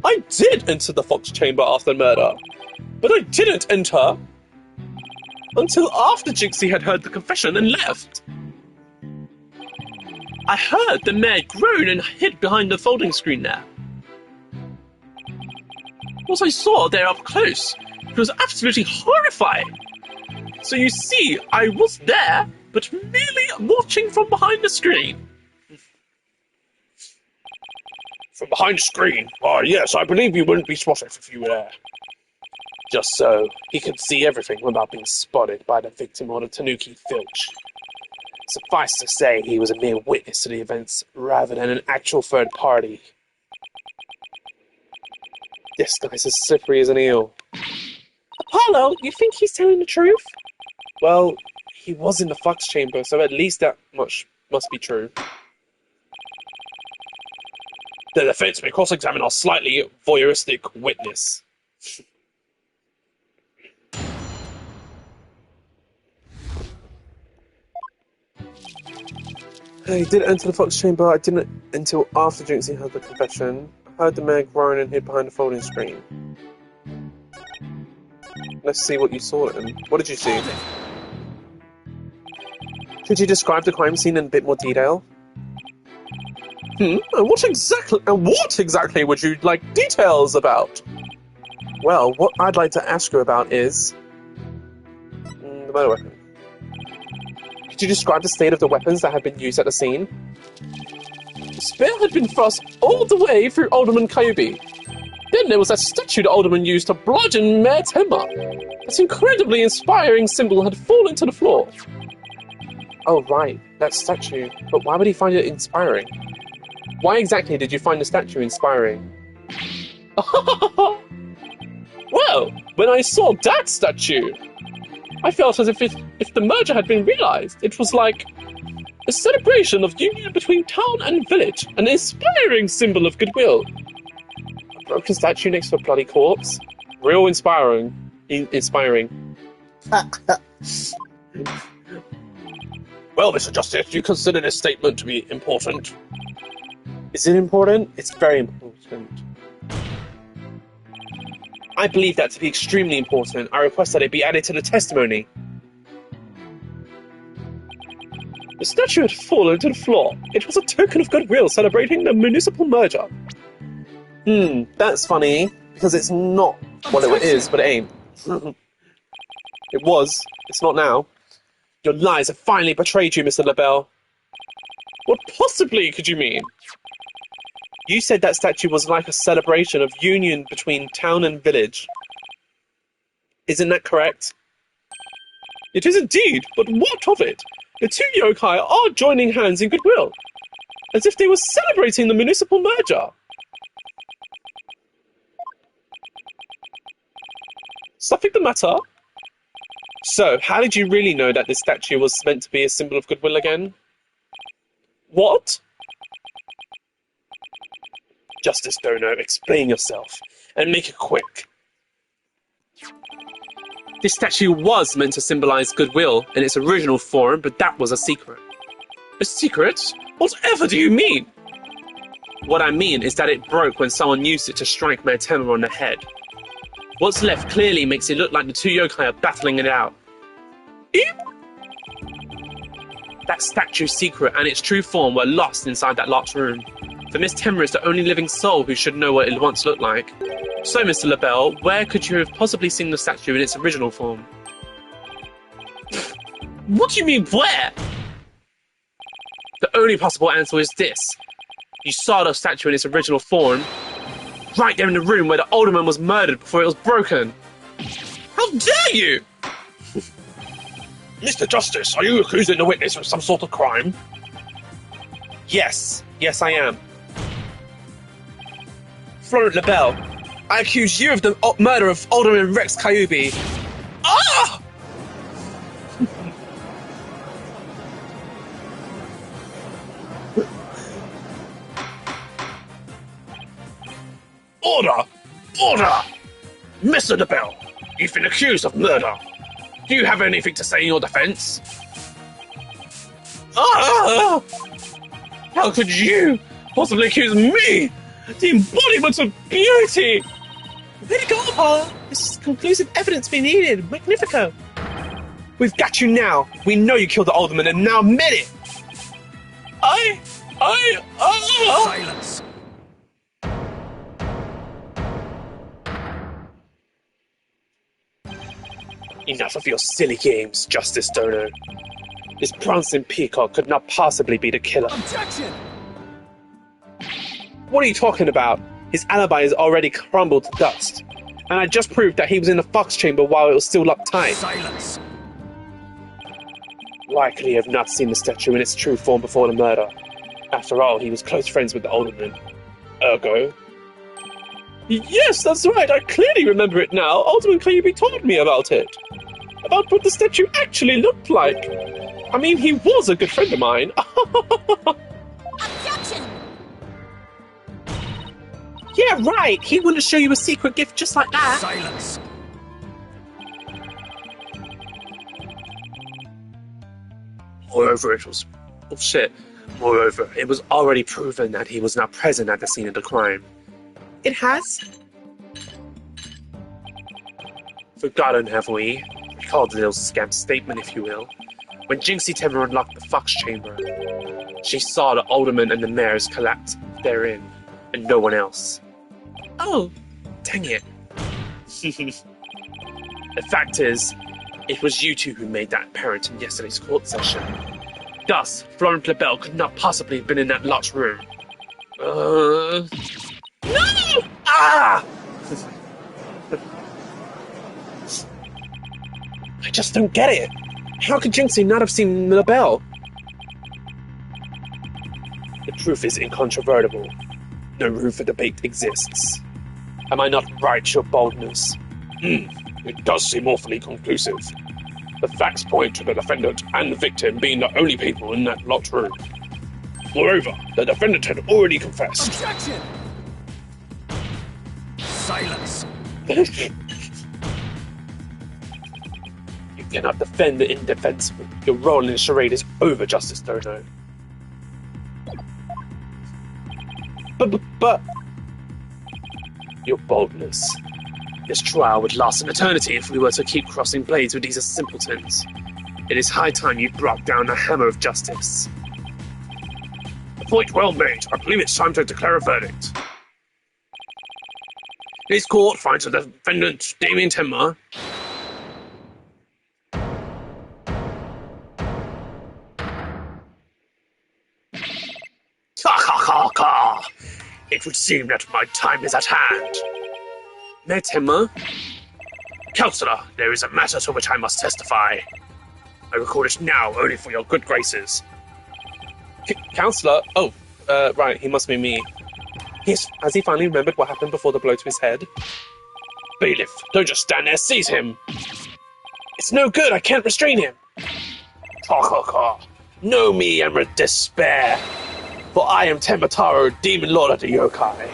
E: I did enter the Fox Chamber after the murder, but I didn't enter until after Jinxie had heard the confession and left. I heard the mayor groan and hid behind the folding screen there. What I saw there up close, it was absolutely horrifying. So you see, I was there, but merely watching from behind the screen.
B: From behind the screen? Oh, yes, I believe you wouldn't be spotted if you were there.
E: Just so, he could see everything without being spotted by the victim or the Tanuki Filch. Suffice to say, he was a mere witness to the events rather than an actual third party. This guy's as slippery as an eel. Apollo, you think he's telling the truth? Well, he was in the Fox Chamber, so at least that much must be true.
B: The defense may cross-examine our slightly voyeuristic witness.
E: I did enter the Fox Chamber. I didn't until after Jinxie heard the confession. I heard the mayor groan and hid behind the folding screen. Let's see what you saw then. What did you see? Could you describe the crime scene in a bit more detail? And what exactly would you like details about? Well, what I'd like to ask you about is the murder weapon. Could you describe the state of the weapons that had been used at the scene? The spear had been thrust all the way through Alderman Kyubi. Then there was that statue the Alderman used to bludgeon Mayor Temma. That incredibly inspiring symbol had fallen to the floor. Oh right, that statue. But why would he find it inspiring? Why exactly did you find the statue inspiring? Well, when I saw that statue, I felt as if the merger had been realized. It was like a celebration of union between town and village, an inspiring symbol of goodwill. A broken statue next to a bloody corpse? Real inspiring. Inspiring.
B: Well, Mr. Justice, you consider this statement to be important?
A: Is it important? It's very important. I believe that to be extremely important. I request that it be added to the testimony.
E: The statue had fallen to the floor. It was a token of goodwill celebrating the municipal merger.
A: That's funny, because it's not what it is, but it ain't. It was. It's not now. Your lies have finally betrayed you, Mr. LaBelle.
E: What possibly could you mean?
A: You said that statue was like a celebration of union between town and village. Isn't that correct?
E: It is indeed, but what of it? The two yokai are joining hands in goodwill, as if they were celebrating the municipal merger. Something the matter?
A: So, how did you really know that this statue was meant to be a symbol of goodwill again?
E: What?
A: Justice Dono, explain yourself, and make it quick. This statue was meant to symbolize goodwill in its original form, but that was a secret.
E: A secret? Whatever do you mean?
A: What I mean is that it broke when someone used it to strike Mayor Temmer on the head. What's left clearly makes it look like the two yokai are battling it out. That statue's secret and its true form were lost inside that locked room. For Miss Temmer is the only living soul who should know what it once looked like. So, Mr. LaBelle, where could you have possibly seen the statue in its original form?
E: What do you mean, where?
A: The only possible answer is this. You saw the statue in its original form, right there in the room where the alderman was murdered before it was broken.
E: How dare you!
B: Mr. Justice, are you accusing the witness of some sort of crime?
A: Yes. Yes, I am. Florent LaBelle, I accuse you of the murder of Alderman Rex Kyubi.
E: Ah!
B: Order! Order! Mr. LaBelle, you've been accused of murder. Do you have anything to say in your defense?
E: Ah! How could you possibly accuse me? The embodiment of beauty!
A: Let it go, Paula. This is conclusive evidence we needed. Magnifico. We've got you now. We know you killed the alderman and now admit it.
D: Silence.
A: Enough of your silly games, Justice Dono. This prancing peacock could not possibly be the killer.
D: Objection!
A: What are you talking about? His alibi is already crumbled to dust. And I just proved that he was in the fox chamber while it was still locked tight.
D: Silence.
A: Why could he have not seen the statue in its true form before the murder? After all, he was close friends with the alderman. Ergo.
E: Yes, that's right. I clearly remember it now. Alderman Kyubi told me about it. About what the statue actually looked like. I mean, he was a good friend of mine.
F: Objection!
A: Yeah, right. He wouldn't show you a secret gift just like that.
D: Silence.
A: Moreover, it was... Oh, shit. Moreover, it was already proven that he was not present at the scene of the crime. It has? Forgotten, have we? Recall the little scamp's statement, if you will. When Jinxie Temmer unlocked the fox chamber, she saw the alderman and the mayors collapse therein, and no one else. Oh, dang it. The fact is, it was you two who made that apparent in yesterday's court session. Thus, Florent LaBelle could not possibly have been in that locked room. No! Ah! I just don't get it. How could Jinxie not have seen LaBelle? The proof is incontrovertible. No room for debate exists. Am I not right, your boldness?
E: It does seem awfully conclusive. The facts point to the defendant and the victim being the only people in that locked room. Moreover, the defendant had already confessed.
D: Objection! Silence!
E: You cannot defend the indefensible. Your role in the charade is over, Justice Dono. But... Your boldness.
A: This trial would last an eternity if we were to keep crossing blades with these simpletons. It is high time you brought down the hammer of justice.
B: A point well made. I believe it's time to declare a verdict. This court finds the defendant, Damien Tenma, ha! It would seem that my time is at hand.
A: Mayor Tenma?
B: Counselor, there is a matter to which I must testify. I record it now only for your good graces.
E: Counselor? Oh, right, he must be me. Has he finally remembered what happened before the blow to his head?
B: Bailiff, don't just stand there, seize him!
E: It's no good, I can't restrain him.
B: Know me and despair, for I am Tembataro, demon lord of the yokai.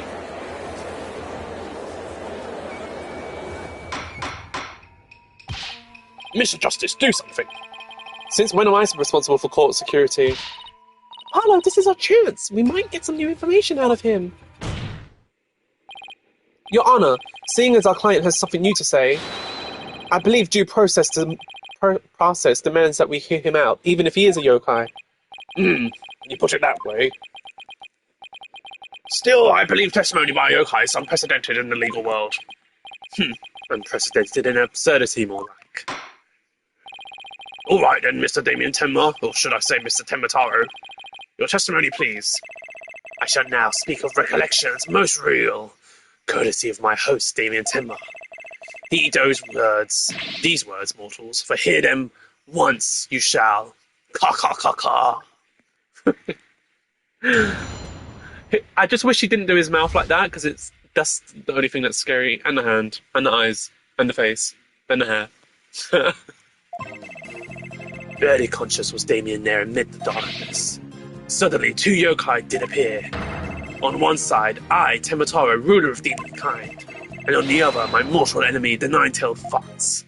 E: Mr. Justice, do something. Since when am I responsible for court security? Paolo, this is our chance. We might get some new information out of him. Your Honor, seeing as our client has something new to say, I believe due process demands that we hear him out, even if he is a yokai.
B: You put it that way. Still, I believe testimony by a yokai is unprecedented in the legal world.
A: Unprecedented in absurdity, more like.
B: All right then, Mr. Damien Tenma, or should I say Mr. Tembataro. Your testimony, please.
A: I shall now speak of recollections most real, courtesy of my host, Damien Tenma. Heed these words, mortals, for hear them once you shall. Ka.
E: I just wish he didn't do his mouth like that, because that's the only thing that's scary. And the hand, and the eyes, and the face, and the hair.
A: Barely conscious was Damien there amid the darkness. Suddenly, two yokai did appear. On one side, I, Tembataro, ruler of demon kind, and on the other, my mortal enemy, the nine-tailed fox.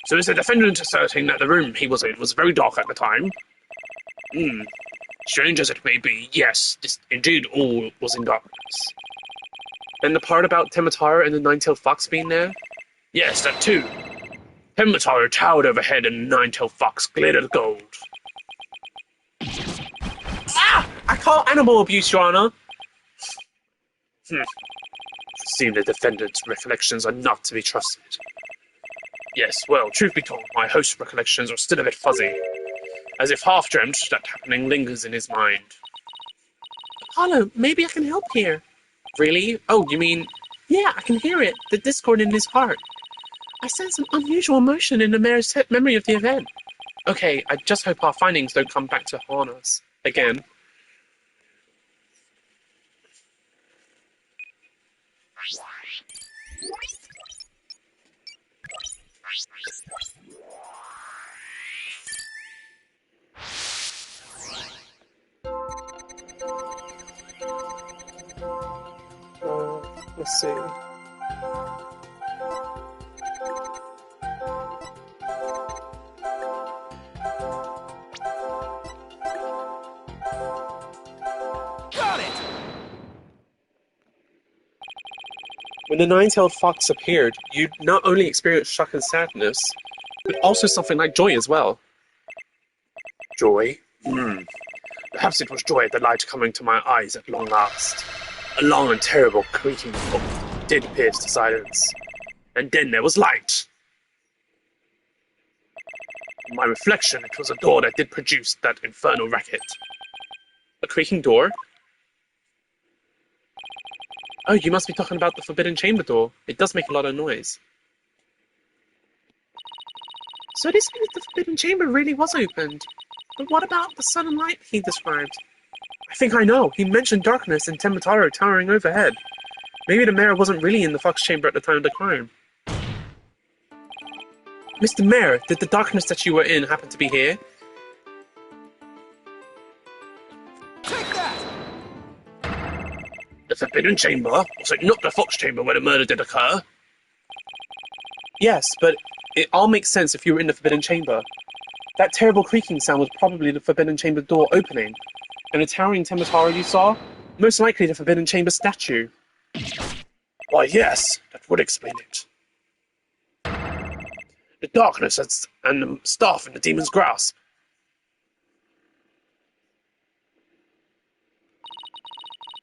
B: So is the defendant asserting that the room he was in was very dark at the time? Strange as it may be, yes, indeed all was in darkness.
E: And the part about Tembataro and the nine-tailed fox being there?
B: Yes, that too. Tembataro towered overhead and the nine-tailed fox glittered gold.
E: I call animal abuse, Your Honor.
A: It seems the defendant's recollections are not to be trusted.
B: Yes, well, truth be told, my host's recollections are still a bit fuzzy. As if half-dreamt, that happening lingers in his mind.
C: Apollo, maybe I can help here.
E: Really? Oh, you mean...
C: Yeah, I can hear it, the discord in his heart. I sense an unusual emotion in the mayor's memory of the event.
E: Okay, I just hope our findings don't come back to haunt us. Again. Let's see.
D: Got it!
E: When the nine-tailed fox appeared, you not only experienced shock and sadness, but also something like joy as well.
A: Joy?
B: Perhaps it was joy at the light coming to my eyes at long last.
A: A long and terrible creaking did pierce the silence.
B: And then there was light. In my reflection, it was a door that did produce that infernal racket.
E: A creaking door? Oh, you must be talking about the Forbidden Chamber door. It does make a lot of noise.
C: So this means the Forbidden Chamber really was opened. But what about the sudden light he described? I think I know. He mentioned darkness and Temotaro towering overhead. Maybe the mayor wasn't really in the Fox Chamber at the time of the crime. Mr. Mayor, did the darkness that you were in happen to be here?
D: Take that!
B: The Forbidden Chamber? Was it not the Fox Chamber where the murder did occur?
C: Yes, but it all makes sense if you were in the Forbidden Chamber. That terrible creaking sound was probably the Forbidden Chamber door opening. And the towering Temotaro you saw? Most likely the Forbidden Chamber statue.
B: Why, yes, that would explain it. The darkness and the staff in the demon's grasp.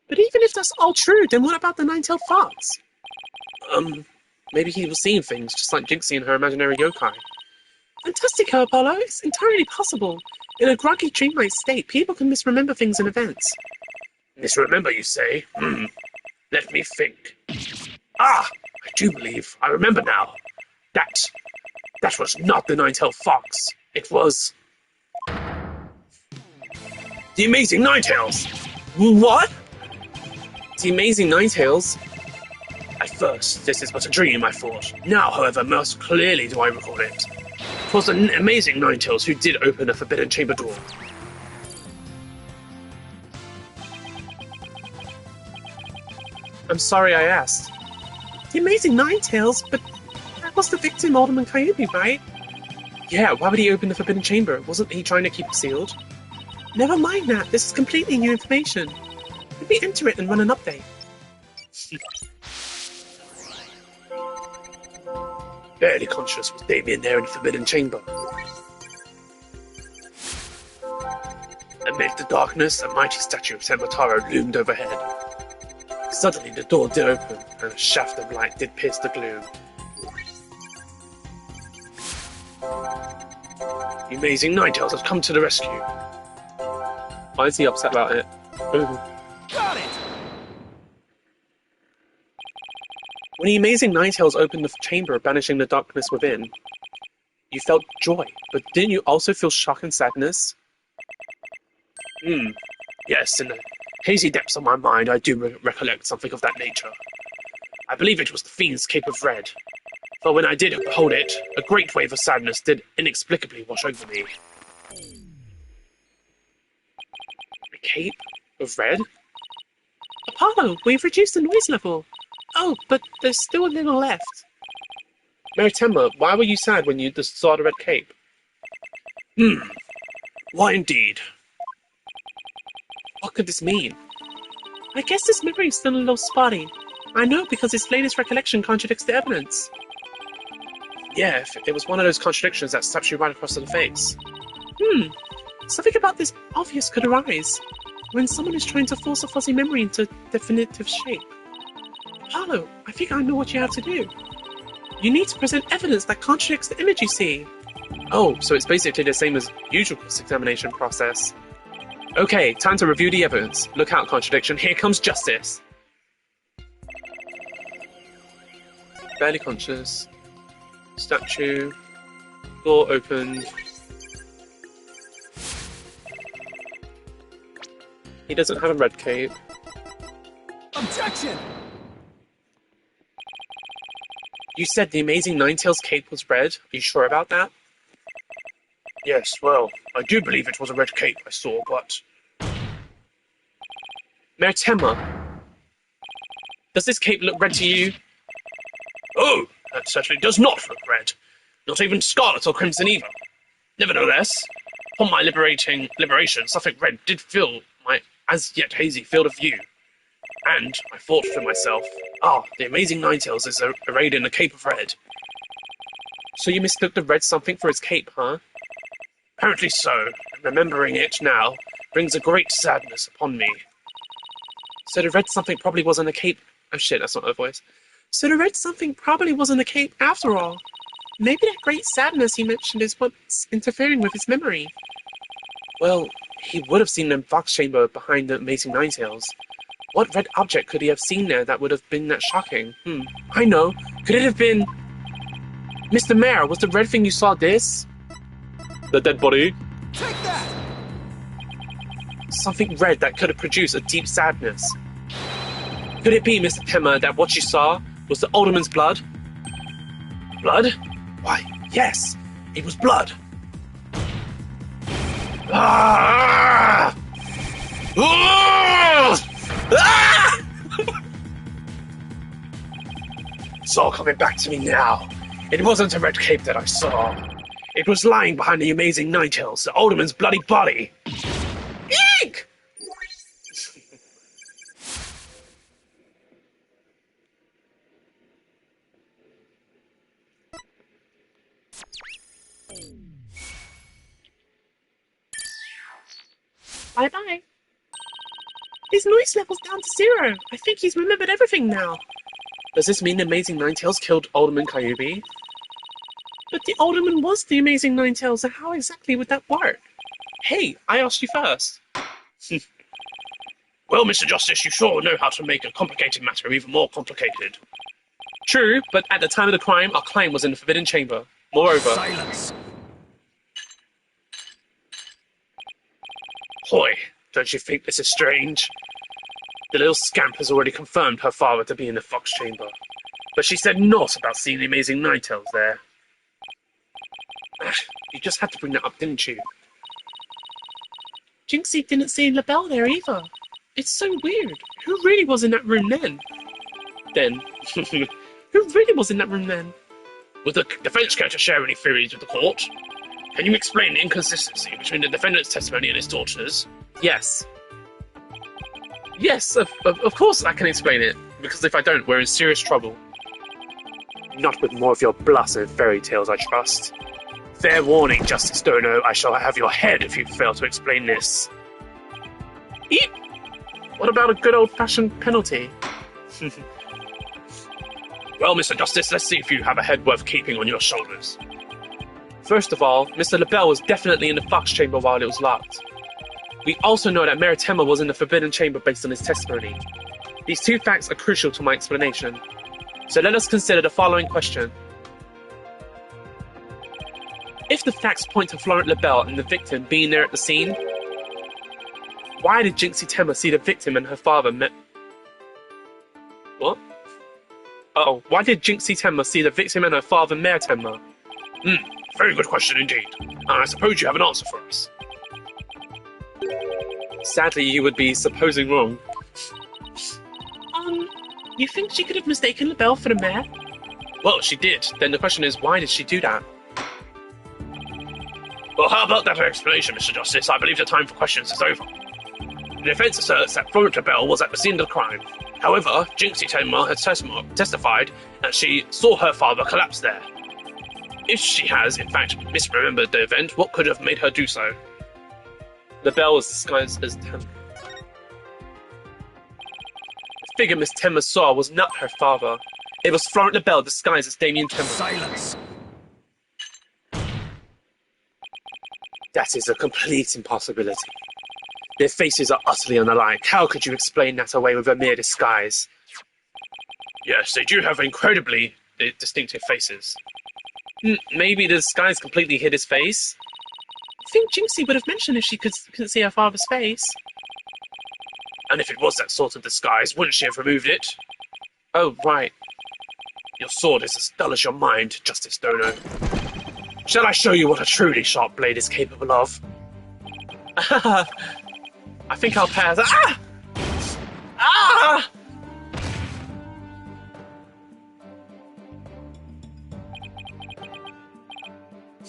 C: But even if that's all true, then what about the nine-tailed fox?
A: Maybe he was seeing things, just like Jinxie and her imaginary yokai.
C: Fantastico, Apollo. It's entirely possible. In a groggy, dreamlike state, people can misremember things and events.
B: Misremember, you say? Let me think. Ah! I do believe. I remember now. That was not the nine-tailed fox. It was... the Amazing Ninetales!
A: What? The Amazing Ninetales?
B: At first, this is but a dream, I thought. Now, however, most clearly do I recall it. It was an Amazing Ninetales who did open the Forbidden Chamber door.
A: I'm sorry I asked.
C: The Amazing Ninetales? But that was the victim, Alderman Kyubi, right?
A: Yeah, why would he open the Forbidden Chamber? Wasn't he trying to keep it sealed?
C: Never mind that. This is completely new information. Let me enter it and run an update.
B: Barely conscious was Damien there in the Forbidden Chamber. Amid the darkness, a mighty statue of Temotaro loomed overhead. Suddenly the door did open, and a shaft of light did pierce the gloom. The Amazing Ninetales had come to the rescue.
A: Why is he upset about it?
D: Got it!
A: When the Amazing Ninetales opened the chamber, banishing the darkness within, you felt joy, but didn't you also feel shock and sadness?
B: Yes, in the hazy depths of my mind, I do recollect something of that nature. I believe it was the Fiend's Cape of Red. For when I did behold it, a great wave of sadness did inexplicably wash over me.
A: A cape of red?
C: Apollo, we've reduced the noise level. Oh, but there's still a little left.
A: Maritemma, why were you sad when you saw the red cape?
B: Why indeed?
A: What could this mean?
C: I guess this memory is still a little spotty. I know because its latest recollection contradicts the evidence.
A: Yeah, if it was one of those contradictions that slaps you right across the face.
C: Something about this obvious could arise when someone is trying to force a fuzzy memory into definitive shape. Apollo, I think I know what you have to do. You need to present evidence that contradicts the image you see.
A: Oh, so it's basically the same as usual cross-examination process. Okay, time to review the evidence. Look out, contradiction. Here comes justice. Barely conscious. Statue. Door opened. He doesn't have a red cape.
D: Objection!
A: You said the Amazing Ninetales cape was red. Are you sure about that?
B: Yes, well, I do believe it was a red cape I saw, but...
A: Maritemma, does this cape look red to you?
B: Oh, that certainly does not look red. Not even scarlet or crimson either. Nevertheless, upon my liberation, something red did fill my as-yet hazy field of view. And I thought to myself, the Amazing Ninetales is arrayed in a cape of red.
A: So you mistook the red something for its cape, huh?
B: Apparently so, and remembering it now brings a great sadness upon me.
A: So the red something probably wasn't a cape. Oh shit, that's not her voice.
C: So the red something probably wasn't a cape after all. Maybe that great sadness he mentioned is what's interfering with his memory.
A: Well, he would have seen the Fox Chamber behind the Amazing Ninetales. What red object could he have seen there that would have been that shocking? I know. Could it have been... Mr. Mayor, was the red thing you saw this? The dead body?
D: Take that!
C: Something red that could have produced a deep sadness. Could it be, Mr. Temmer, that what you saw was the alderman's blood?
B: Blood?
C: Why, yes, it was blood.
B: Ah! Ah! Ah!
C: It's all coming back to me now. It wasn't a red cape that I saw. It was lying behind the amazing Ninetales, the alderman's bloody body. Eek! Bye-bye. His noise level's down to 0. I think he's remembered everything now. Does this mean the Amazing Ninetales killed Alderman Kyubi? But the Alderman was the Amazing Ninetales, so how exactly would that work? Hey, I asked you first.
B: Well, Mr. Justice, you sure know how to make a complicated matter even more complicated.
C: True, but at the time of the crime, our client was in the Forbidden Chamber. Moreover...
D: Silence.
B: Hoy, don't you think this is strange? The little scamp has already confirmed her father to be in the Fox Chamber, but she said naught about seeing the Amazing Ninetales there.
C: You just had to bring that up, didn't you? Jinxie didn't see LaBelle there either. It's so weird. Who really was in that room then? Who really was in that room then?
B: Would the defense care to share any theories with the court? Can you explain the inconsistency between the defendant's testimony and his daughter's?
C: Yes. Yes, of course I can explain it, because if I don't, we're in serious trouble.
A: Not with more of your blasted fairy tales, I trust.
B: Fair warning, Justice Dono, I shall have your head if you fail to explain this.
C: Eep! What about a good old-fashioned penalty?
B: Well, Mr. Justice, let's see if you have a head worth keeping on your shoulders.
C: First of all, Mr. LaBelle was definitely in the Fox Chamber while it was locked. We also know that Mayor Temmer was in the Forbidden Chamber based on his testimony. These two facts are crucial to my explanation. So let us consider the following question. If the facts point to Florent LaBelle and the victim being there at the scene, why did Jinxie Temmer see the victim and her father met... What? Oh, why did Jinxie Temmer see the victim and her father, Mayor Temmer?
B: Very good question indeed. And I suppose you have an answer for us.
C: Sadly, you would be supposing wrong. You think she could have mistaken LaBelle for the mayor? Well, she did. Then the question is, why did she do that?
B: Well, how about that explanation, Mr. Justice? I believe the time for questions is over. The defense asserts that Florent LaBelle was at the scene of the crime. However, Jinxie Temmer has testified that she saw her father collapse there. If she has, in fact, misremembered the event, what could have made her do so?
C: LaBelle was disguised as Temmer. The figure Miss Temmer saw was not her father. It was Florent LaBelle disguised as Damien Temmer.
D: Silence.
A: That is a complete impossibility. Their faces are utterly unalike. How could you explain that away with a mere disguise?
B: Yes, they do have incredibly distinctive faces.
C: Maybe the disguise completely hid his face? I think Jinxie would have mentioned if she couldn't see her father's face.
B: And if it was that sort of disguise, wouldn't she have removed it?
C: Oh, right.
B: Your sword is as dull as your mind, Justice Dono. Shall I show you what a truly sharp blade is capable of?
C: I think I'll pass. Ah! Ah!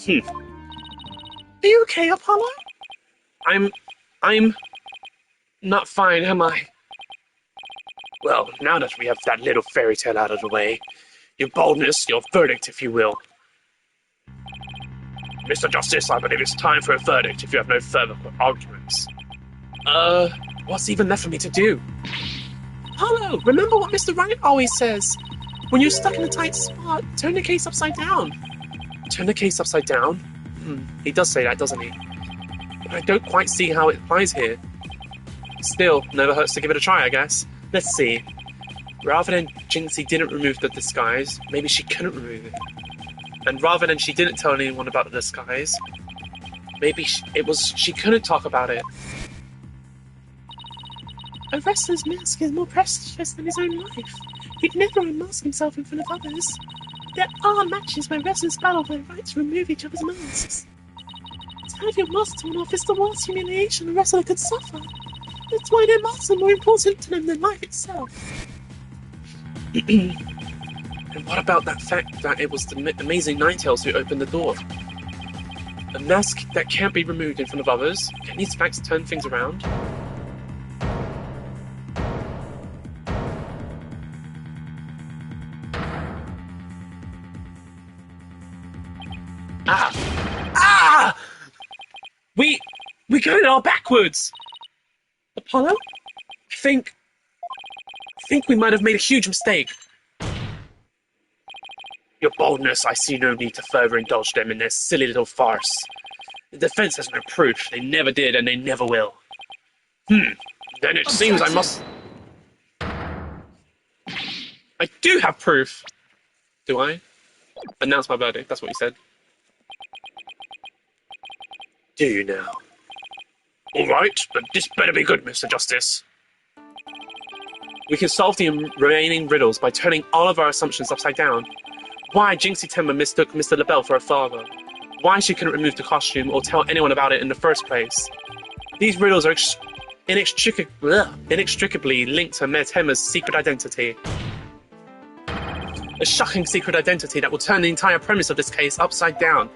C: Are you okay, Apollo? I'm not fine, am I?
A: Well, now that we have that little fairy tale out of the way, your boldness, your verdict, if you will.
B: Mr. Justice, I believe it's time for a verdict if you have no further arguments.
C: What's even left for me to do? Apollo, remember what Mr. Wright always says. When you're stuck in a tight spot, turn the case upside down. Turn the case upside down? He does say that, doesn't he? But I don't quite see how it applies here. Still, never hurts to give it a try, I guess. Let's see. Rather than Jinxie didn't remove the disguise, maybe she couldn't remove it. And rather than she didn't tell anyone about the disguise, maybe she couldn't talk about it. A wrestler's mask is more precious than his own life. He'd never unmask himself in front of others. There are matches where wrestlers battle for the right to remove each other's masks. To have your mask torn off is the worst humiliation a wrestler could suffer. That's why their masks are more important to them than life itself.
A: And what about that fact that it was the amazing Ninetales who opened the door? A mask that can't be removed in front of others? Can these facts turn things around? Ah! We got it all backwards! Apollo? I think we might have made a huge mistake.
B: Your boldness, I see no need to further indulge them in their silly little farce. The defense has no proof. They never did, and they never will. Then it seems I must...
A: I do have proof! Do I? Announce my verdict, that's what you said.
B: Do you now? All right, but this better be good, Mr. Justice.
A: We can solve the remaining riddles by turning all of our assumptions upside down. Why Jinxie Timber mistook Mr. LaBelle for her father. Why she couldn't remove the costume or tell anyone about it in the first place. These riddles are inextricably linked to Mayor Temma's secret identity. A shocking secret identity that will turn the entire premise of this case upside down.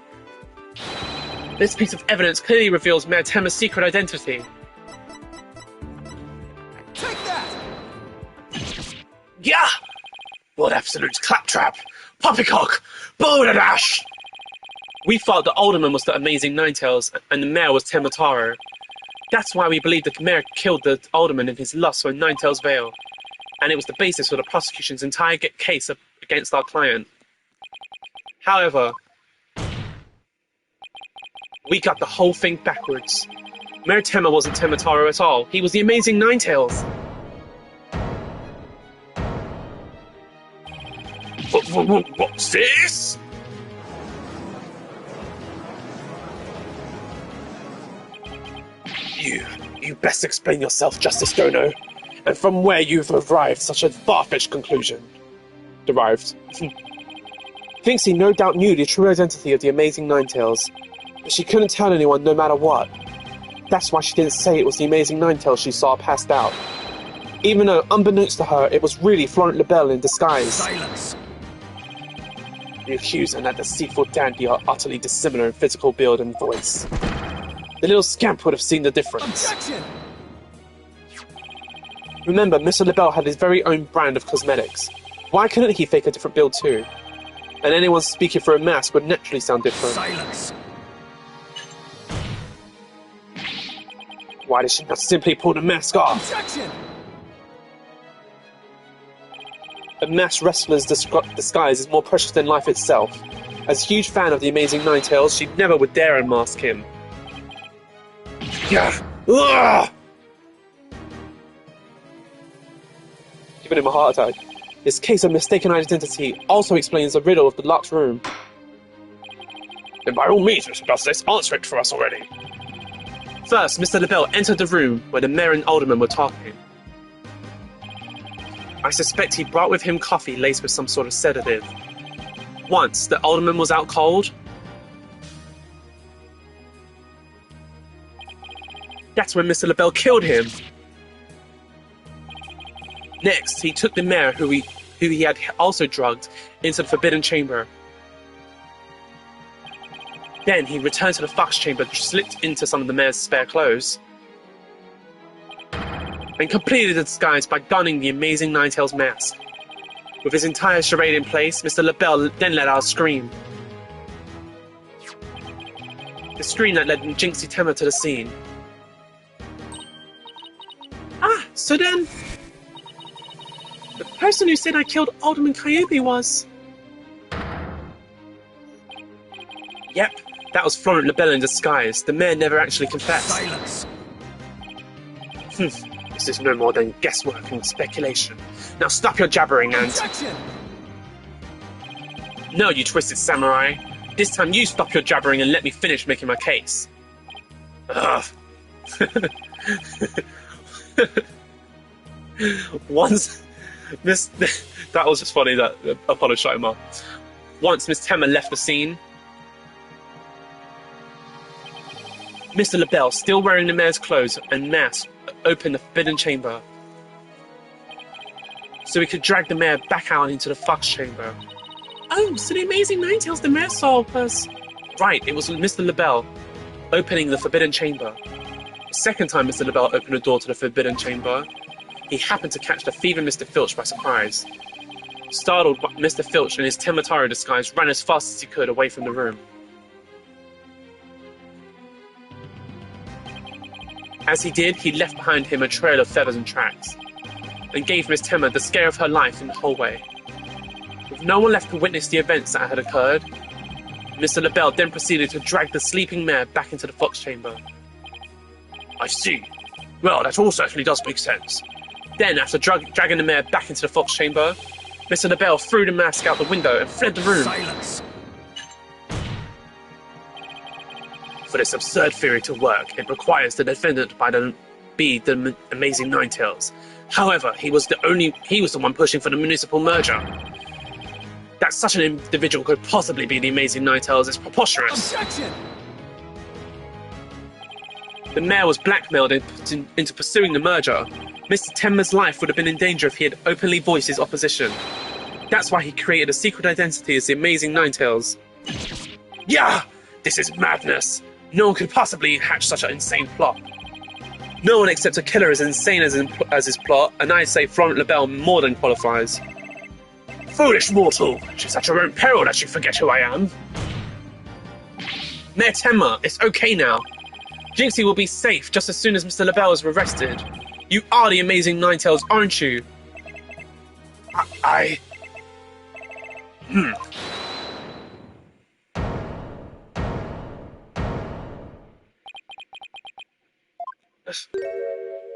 A: This piece of evidence clearly reveals Mayor Temma's secret identity.
D: Take that!
B: Yeah! What absolute claptrap! Poppycock! Balderdash!
A: We thought the alderman was the amazing Ninetales and the mayor was Temotaro. That's why we believed that the mayor killed the alderman in his lust for Ninetales veil. And it was the basis for the prosecution's entire case against our client. However, we got the whole thing backwards. Mayor Temma wasn't Temotaro at all. He was the amazing Ninetales.
B: What's this?
A: You best explain yourself, Justice Dono, and from where you've arrived such a far-fetched conclusion. Derived. Finksy no doubt knew the true identity of the amazing Ninetales, but she couldn't tell anyone no matter what. That's why she didn't say it was the amazing Ninetales she saw passed out. Even though, unbeknownst to her, it was really Florent LaBelle in disguise.
D: Silence!
A: The accuser and that deceitful dandy are utterly dissimilar in physical build and voice. The little scamp would have seen the difference.
D: Objection!
A: Remember, Mr. LaBelle had his very own brand of cosmetics. Why couldn't he fake a different build too? And anyone speaking through a mask would naturally sound different.
D: Silence!
A: Why did she not simply pull the mask off?
D: Objection!
A: A masked wrestler's disguise is more precious than life itself. As a huge fan of the amazing Ninetales, she never would dare unmask him. Yeah. Ugh! Giving him a heart attack. This case of mistaken identity also explains the riddle of the locked room.
B: Then by all means, Mr. Justice, answer it for us already.
A: First, Mr. LaBelle entered the room where the mayor and alderman were talking. I suspect he brought with him coffee laced with some sort of sedative. Once the alderman was out cold, that's when Mr. LaBelle killed him. Next, he took the mayor, who he had also drugged, into the Forbidden Chamber. Then he returned to the Fox Chamber, slipped into some of the mayor's spare clothes, and completed the disguise by donning the amazing Ninetales mask. With his entire charade in place, Mr. LaBelle then let out a scream. The scream that led Jinxie Timber to the scene. So then, the person who said I killed Alderman Coyote was... Yep, that was Florent LaBelle in disguise. The mayor never actually confessed.
D: Silence!
A: This is no more than guesswork and speculation. Now stop your jabbering and...
D: Objection!
A: No, you twisted samurai. This time you stop your jabbering and let me finish making my case. Ugh.
C: Once Miss... That was just funny, that Apollo shot him up. Once Miss Temma left the scene, Mr. LaBelle, still wearing the mayor's clothes and mask, opened the forbidden chamber so he could drag the mayor back out into the Fox chamber. Oh, so the amazing Ninetales the mayor saw was... Right, it was Mr. LaBelle opening the forbidden chamber. The second time Mr. LaBelle opened the door to the forbidden chamber, he happened to catch the thieving Mr. Filch by surprise. Startled, Mr. Filch in his Temataro disguise ran as fast as he could away from the room. As he did, he left behind him a trail of feathers and tracks, and gave Miss Temma the scare of her life in the hallway. With no one left to witness the events that had occurred, Mr. LaBelle then proceeded to drag the sleeping mare back into the Fox chamber.
B: I see. Well, that all certainly does make sense.
C: Then, after dragging the mare back into the Fox chamber, Mr. LaBelle threw the mask out the window and fled the room.
D: Silence!
B: For this absurd theory to work, it requires the defendant be the amazing Ninetales. However, he was the one pushing for the municipal merger. That such an individual could possibly be the amazing Ninetales is preposterous.
D: Objection!
C: The mayor was blackmailed into pursuing the merger. Mr. Temma's life would have been in danger if he had openly voiced his opposition. That's why he created a secret identity as the amazing Ninetales.
B: Yeah! This is madness! No one could possibly hatch such an insane plot.
C: No one except a killer as insane as his plot, and I'd say Florent LaBelle more than qualifies.
B: Foolish mortal! She's at your own peril that you forget who I am.
C: Mayor Temma, it's okay now. Jinxie will be safe just as soon as Mr. LaBelle is arrested. You are the amazing Ninetales, aren't you?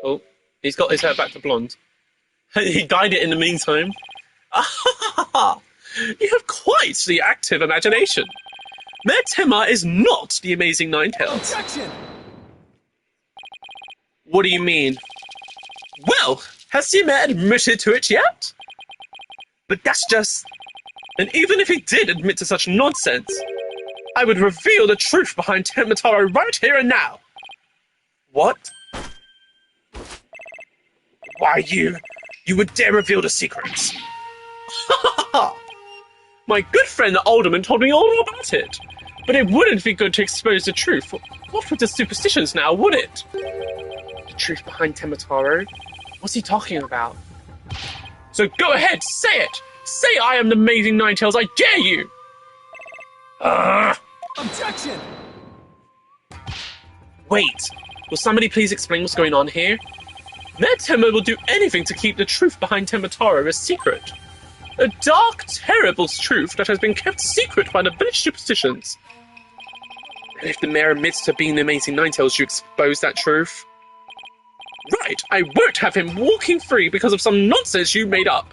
C: Oh, he's got his hair back to blonde. He dyed it in the meantime. You have quite the active imagination. Mayor Temma is not the amazing Ninetales.
D: Objection!
C: What do you mean? Well, has the mayor admitted to it yet? But that's just... And even if he did admit to such nonsense, I would reveal the truth behind Temataro right here and now. What?
B: Why, you would dare reveal the secrets?
C: My good friend the Alderman told me all about it. But it wouldn't be good to expose the truth. What with the superstitions now, would it? The truth behind Temataro? What's he talking about? So go ahead, say it! Say I am the amazing Ninetales, I dare you!
D: Objection!
C: Wait, will somebody please explain what's going on here? Mayor Temma will do anything to keep the truth behind Temataro a secret. A dark, terrible truth that has been kept secret by the village superstitions. And if the mayor admits to being the amazing Ninetales, you expose that truth? Right, I won't have him walking free because of some nonsense you made up.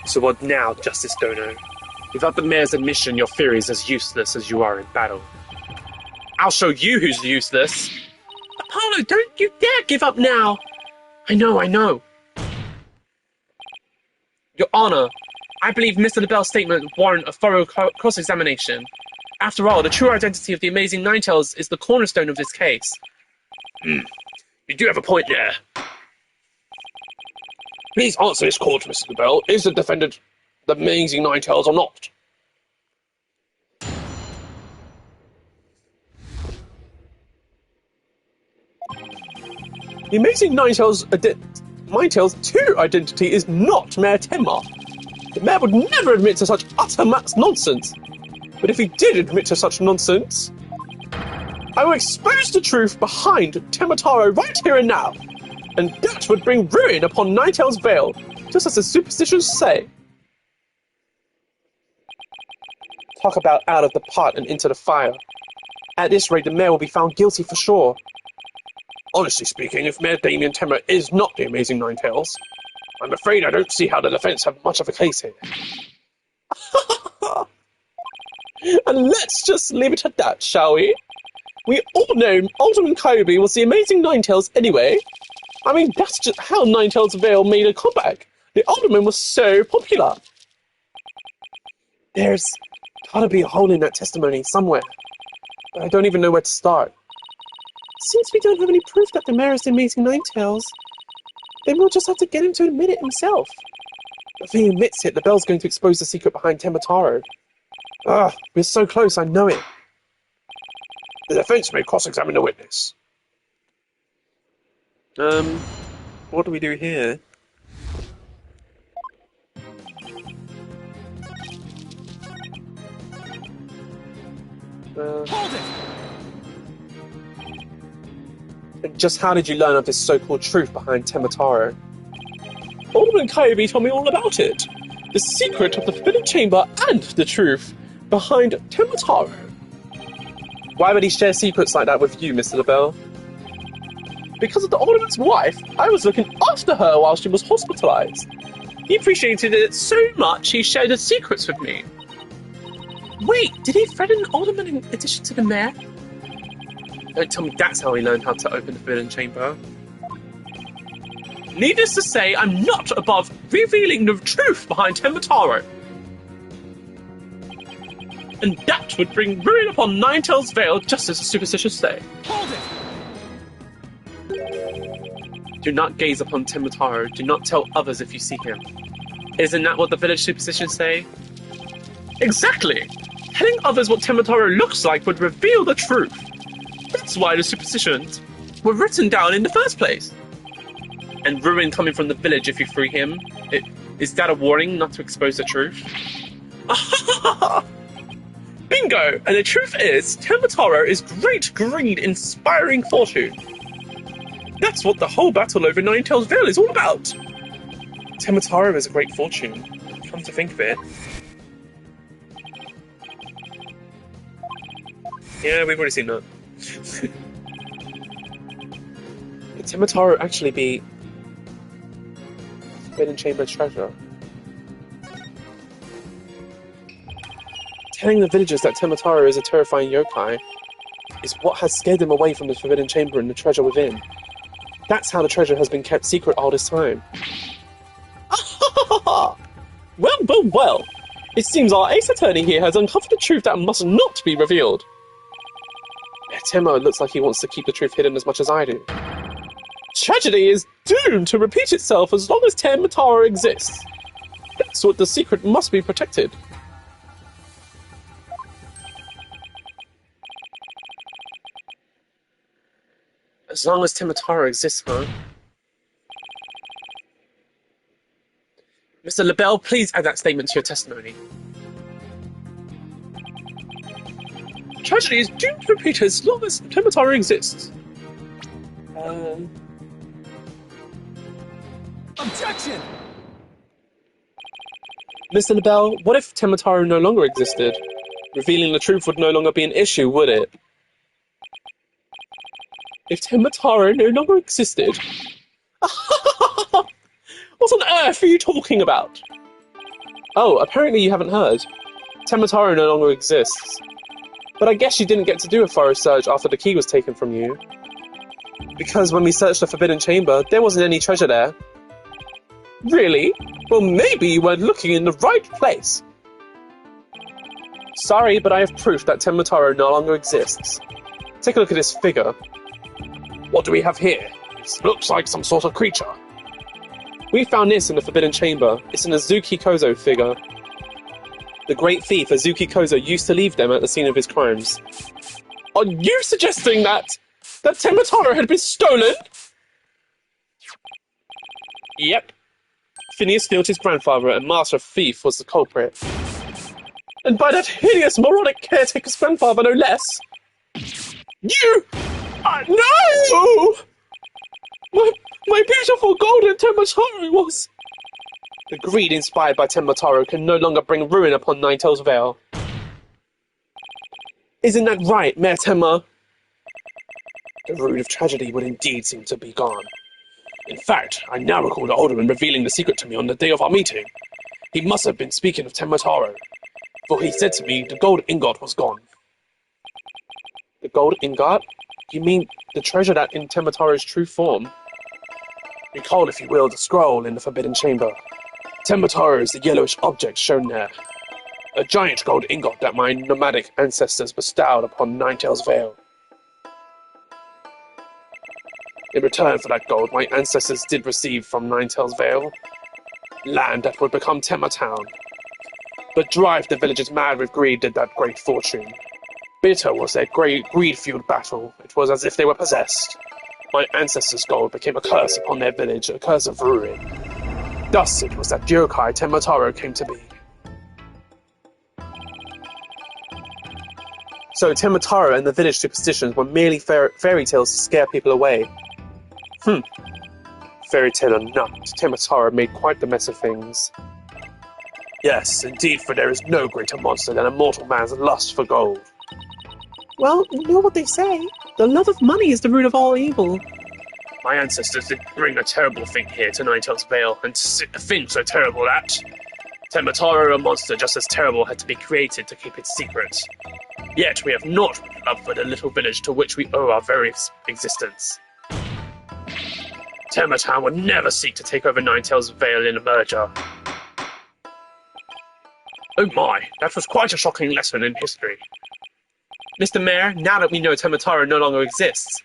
C: So what now, Justice Dono? Without the mayor's admission, your theory is as useless as you are in battle. I'll show you who's useless. Apollo, don't you dare give up now. I know. Your Honor, I believe Mr. LaBelle's statement warrant a thorough cross-examination. After all, the true identity of the amazing Ninetales is the cornerstone of this case.
B: You do have a point there. Please answer this court, Mr. LaBelle. Is the defendant the amazing Ninetales or not?
E: The amazing Ninetales' true identity is not Mayor Temma. The mayor would never admit to such utter nonsense. But if he did admit to such nonsense, I will expose the truth behind Temataro right here and now, and that would bring ruin upon Ninetales Vale, just as the superstitions say. Talk about out of the pot and into the fire. At this rate, the mayor will be found guilty for sure.
B: Honestly speaking, if Mayor Damien Temma is not the amazing Ninetales, I'm afraid I don't see how the defense have much of a case here.
E: And let's just leave it at that, shall we? We all know Alderman Kyrie was the amazing Ninetales anyway, I mean, that's just how Ninetales Vale made a comeback. The Alderman was so popular. There's gotta be a hole in that testimony somewhere, but I don't even know where to start.
C: Since we don't have any proof that the mayor is the amazing Ninetales, then we'll just have to get him to admit it himself.
E: If he admits it, the bell's going to expose the secret behind Temotaro. Ugh, we're so close, I know it.
B: The defense may cross-examine the witness.
F: What do we do here?
D: Hold it!
E: Just how did you learn of this so-called truth behind Temotaro? Alderman Kyrie told me all about it. The secret of the Forbidden Chamber and the truth behind Temotaro. Why would he share secrets like that with you, Mr. LaBelle? Because of the Alderman's wife, I was looking after her while she was hospitalized.
C: He appreciated it so much he shared his secrets with me. Wait, did he threaten Alderman in addition to the mayor? Don't tell me that's how he learned how to open the Forbidden Chamber. Needless to say, I'm not above revealing the truth behind Temotaro. And that would bring ruin upon Ninetales Vale, just as the superstitions say.
D: Hold it!
C: Do not gaze upon Temotaro. Do not tell others if you see him. Isn't that what the village superstitions say? Exactly! Telling others what Temotaro looks like would reveal the truth. That's why the superstitions were written down in the first place. And ruin coming from the village if you free him. Is that a warning not to expose the truth? Bingo! And the truth is, Temotaro is great greed inspiring fortune. That's what the whole battle over Ninetales Vale is all about.
E: Temotaro is a great fortune, come to think of it.
C: Yeah, we've already seen that.
E: Could Temotaro actually be Forbidden Chamber treasure? Telling the villagers that Temotaro is a terrifying yokai is what has scared them away from the Forbidden Chamber and the treasure within. That's how the treasure has been kept secret all this time. Well. It seems our Ace Attorney here has uncovered the truth that must not be revealed. Temo looks like he wants to keep the truth hidden as much as I do. Tragedy is doomed to repeat itself as long as Temotaro exists. That's what the secret must be protected.
C: As long as Temotaro exists, huh? Mr. LaBelle, please add that statement to your testimony.
E: Tragedy is doomed to repeat as long as Temotaro exists.
D: Objection!
E: Mr. LaBelle, what if Temotaro no longer existed? Revealing the truth would no longer be an issue, would it? If Temotaro no longer existed... What on earth are you talking about? Oh, apparently you haven't heard. Temotaro no longer exists. But I guess you didn't get to do a thorough search after the key was taken from you. Because when we searched the Forbidden Chamber, there wasn't any treasure there. Really? Well, maybe you weren't looking in the right place. Sorry, but I have proof that Temotaro no longer exists. Take a look at this figure.
B: What do we have here? This looks like some sort of creature.
E: We found this in the Forbidden Chamber. It's an Azuki Kozo figure. The great thief Azuki Kozo used to leave them at the scene of his crimes. Are you suggesting that Temotaro had been stolen? Yep. Phineas Filch's grandfather and master thief was the culprit. And by that hideous moronic caretaker's grandfather, no less. You! No! My beautiful golden Temotaro was... The greed inspired by Temotaro can no longer bring ruin upon Ninetales Vale. Isn't that right, Mayor Tema?
B: The root of tragedy would indeed seem to be gone. In fact, I now recall the Alderman revealing the secret to me on the day of our meeting. He must have been speaking of Temotaro, for he said to me the gold ingot was gone.
E: The gold ingot? You mean the treasure that in Temotaro's true form?
A: Recall, if you will, the scroll in the Forbidden Chamber. Tembataro is the yellowish object shown there. A giant gold ingot that my nomadic ancestors bestowed upon Ninetales Vale. In return for that gold, my ancestors did receive from Ninetales Vale land that would become Tema Town. But drive the villagers mad with greed did that great fortune. Bitter was their great greed-fueled battle. It was as if they were possessed. My ancestors' gold became a curse upon their village, a curse of ruin. Thus it was that Yokai Tembataro came to be. So Tembataro and the village superstitions were merely fairy tales to scare people away. Fairy tale or not, Tembataro made quite the mess of things. Yes, indeed, for there is no greater monster than a mortal man's lust for gold.
C: Well, you know what they say. The love of money is the root of all evil.
B: My ancestors did bring a terrible thing here to Ninetales Vale, and a thing so terrible that Tembataro, a monster just as terrible, had to be created to keep its secret. Yet we have not love for the little village to which we owe our very existence. Tematown would never seek to take over Ninetales Vale in a merger. Oh my, that was quite a shocking lesson in history.
C: Mr. Mayor, now that we know Tembataro no longer exists,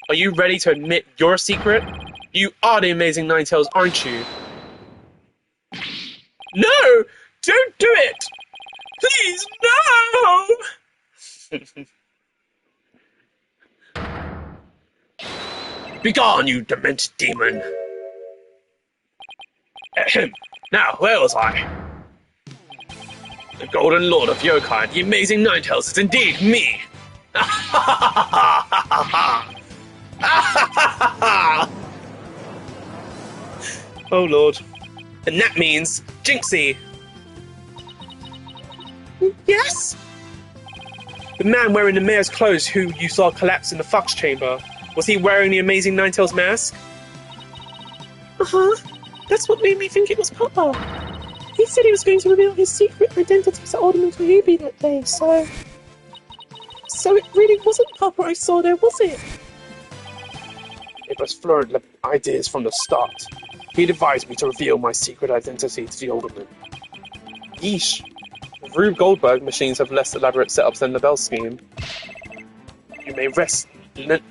C: are you ready to admit your secret? You are the amazing Ninetales, aren't you?
E: No! Don't do it! Please, no!
B: Begone, you demented demon! Ahem. Now, where was I? The Golden Lord of Yokai, the amazing Ninetales, is indeed me!
C: Oh lord. And that means Jinxie!
E: Yes?
C: The man wearing the mayor's clothes who you saw collapse in the Fox chamber, was he wearing the amazing Ninetales mask?
E: Uh-huh. That's what made me think it was Papa. He said he was going to reveal his secret identity to Alderman Kahubi that day, so it really wasn't Papa I saw there, was it?
A: It was Florent ideas from the start. He'd advised me to reveal my secret identity to the Alderman.
C: Yeesh. Rube Goldberg machines have less elaborate setups than the Bell scheme.
A: You may rest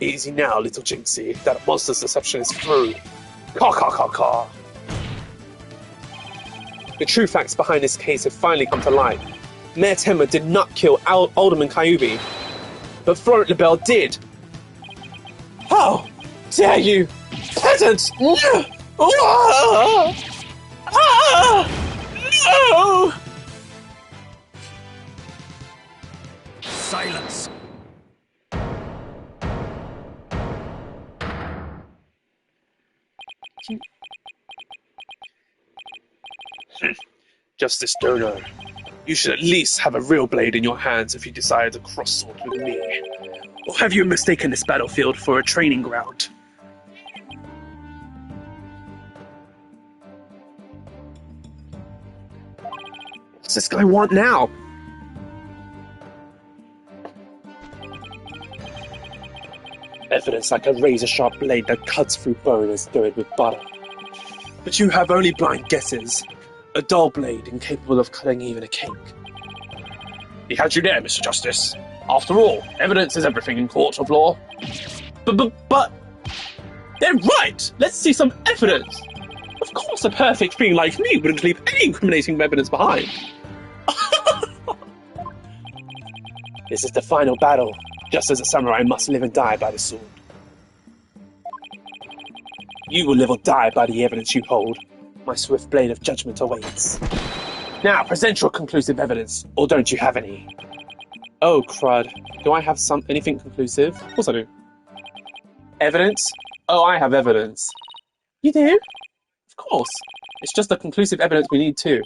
A: easy now, little Jinxie. That monster's deception is through. Caw, caw, caw, caw.
C: The true facts behind this case have finally come to light. Mayor Temma did not kill Alderman Kyubi, but Florent LaBelle did. How dare you, peasant! No!
D: Silence.
A: Justice Dono, you should at least have a real blade in your hands if you decide to cross swords with me. Or have you mistaken this battlefield for a training ground?
C: What's this guy want now?
A: Evidence like a razor-sharp blade that cuts through bone and stirred with butter. But you have only blind guesses. A dull blade incapable of cutting even a cake.
B: He had you there, Mr. Justice. After all, evidence is everything in court of law.
E: But they're right! Let's see some evidence! Of course a perfect being like me wouldn't leave any incriminating evidence behind.
A: This is the final battle, just as a samurai must live and die by the sword. You will live or die by the evidence you hold. My swift blade of judgment awaits. Now, present your conclusive evidence, or don't you have any?
C: Oh, crud. Do I have anything conclusive? Of course I do. Evidence? Oh, I have evidence.
E: You do?
C: Of course. It's just the conclusive evidence we need too.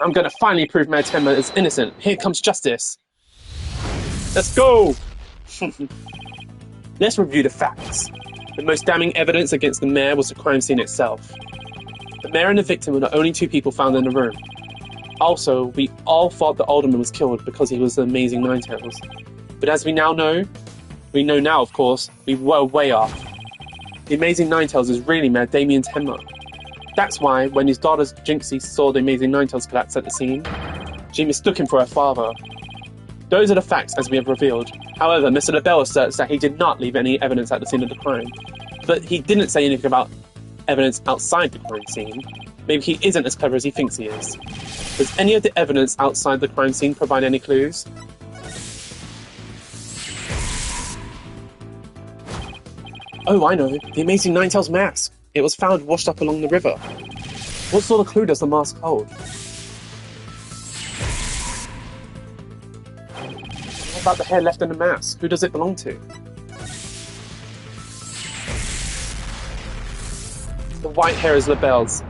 C: I'm going to finally prove Mayor Tenma is innocent. Here comes justice. Let's go! Let's review the facts. The most damning evidence against the mayor was the crime scene itself. The mayor and the victim were the only two people found in the room. Also, we all thought the alderman was killed because he was the amazing Ninetales. But as we now know, of course, we were way off.
A: the Amazing Ninetales is really Mayor Damien Tenma. That's why, when his daughter Jinxie saw the Amazing Ninetales collapse at the scene, she mistook him for her father. Those are the facts as we have revealed. However, Mr. LaBelle asserts that he did not leave any evidence at the scene of the crime. But he didn't say anything about evidence outside the crime scene. Maybe he isn't as clever as he thinks he is. Does any of the evidence outside the crime scene provide any clues? Oh, I know. The Amazing Ninetales mask. It was found washed up along the river. What sort of clue does the mask hold? What about the hair left in the mask? Who does it belong to? The white hair is LaBelle's.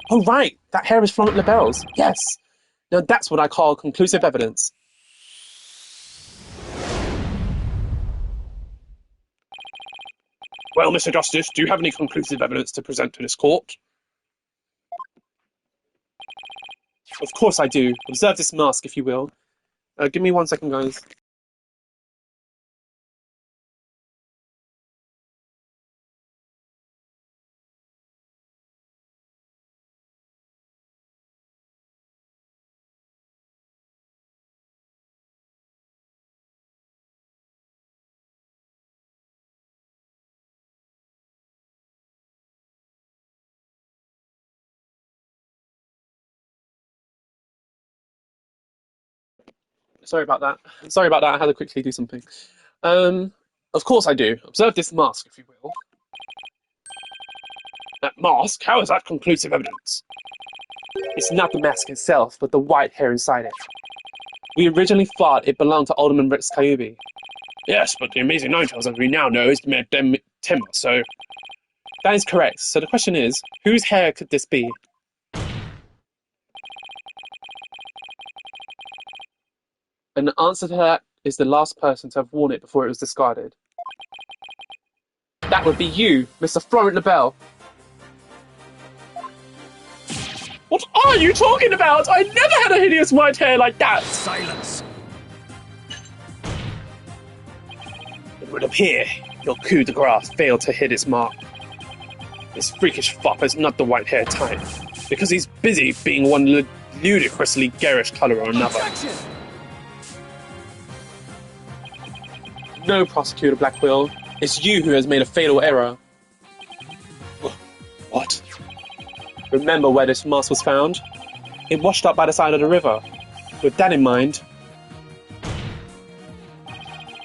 A: Oh, right! That hair is Florent LaBelle's. Yes! Now that's what I call conclusive evidence.
B: Well, Mr. Justice, do you have any conclusive evidence to present to this court?
A: Of course I do. Observe this mask, if you will. Give me 1 second, guys. Sorry about that. I had to quickly do something. Of course I do. Observe this mask, if you will.
B: That mask? How is that conclusive evidence?
A: It's not the mask itself, but the white hair inside it. We originally thought it belonged to Alderman Rex Kyubi.
B: Yes, but the Amazing Ninetales, as we now know, is Mayor Timber, so...
A: That is correct. So the question is, whose hair could this be? And the answer to that is the last person to have worn it before it was discarded. That would be you, Mr. Florent LaBelle.
E: What are you talking about? I never had a hideous white hair like that!
D: Silence.
B: It would appear your coup de grace failed to hit its mark. This freakish fop is not the white hair type, because he's busy being one ludicrously garish colour or another.
D: Objection.
A: No, Prosecutor Blackwell. It's you who has made a fatal error.
B: What?
A: Remember where this mask was found? It washed up by the side of the river. With that in mind,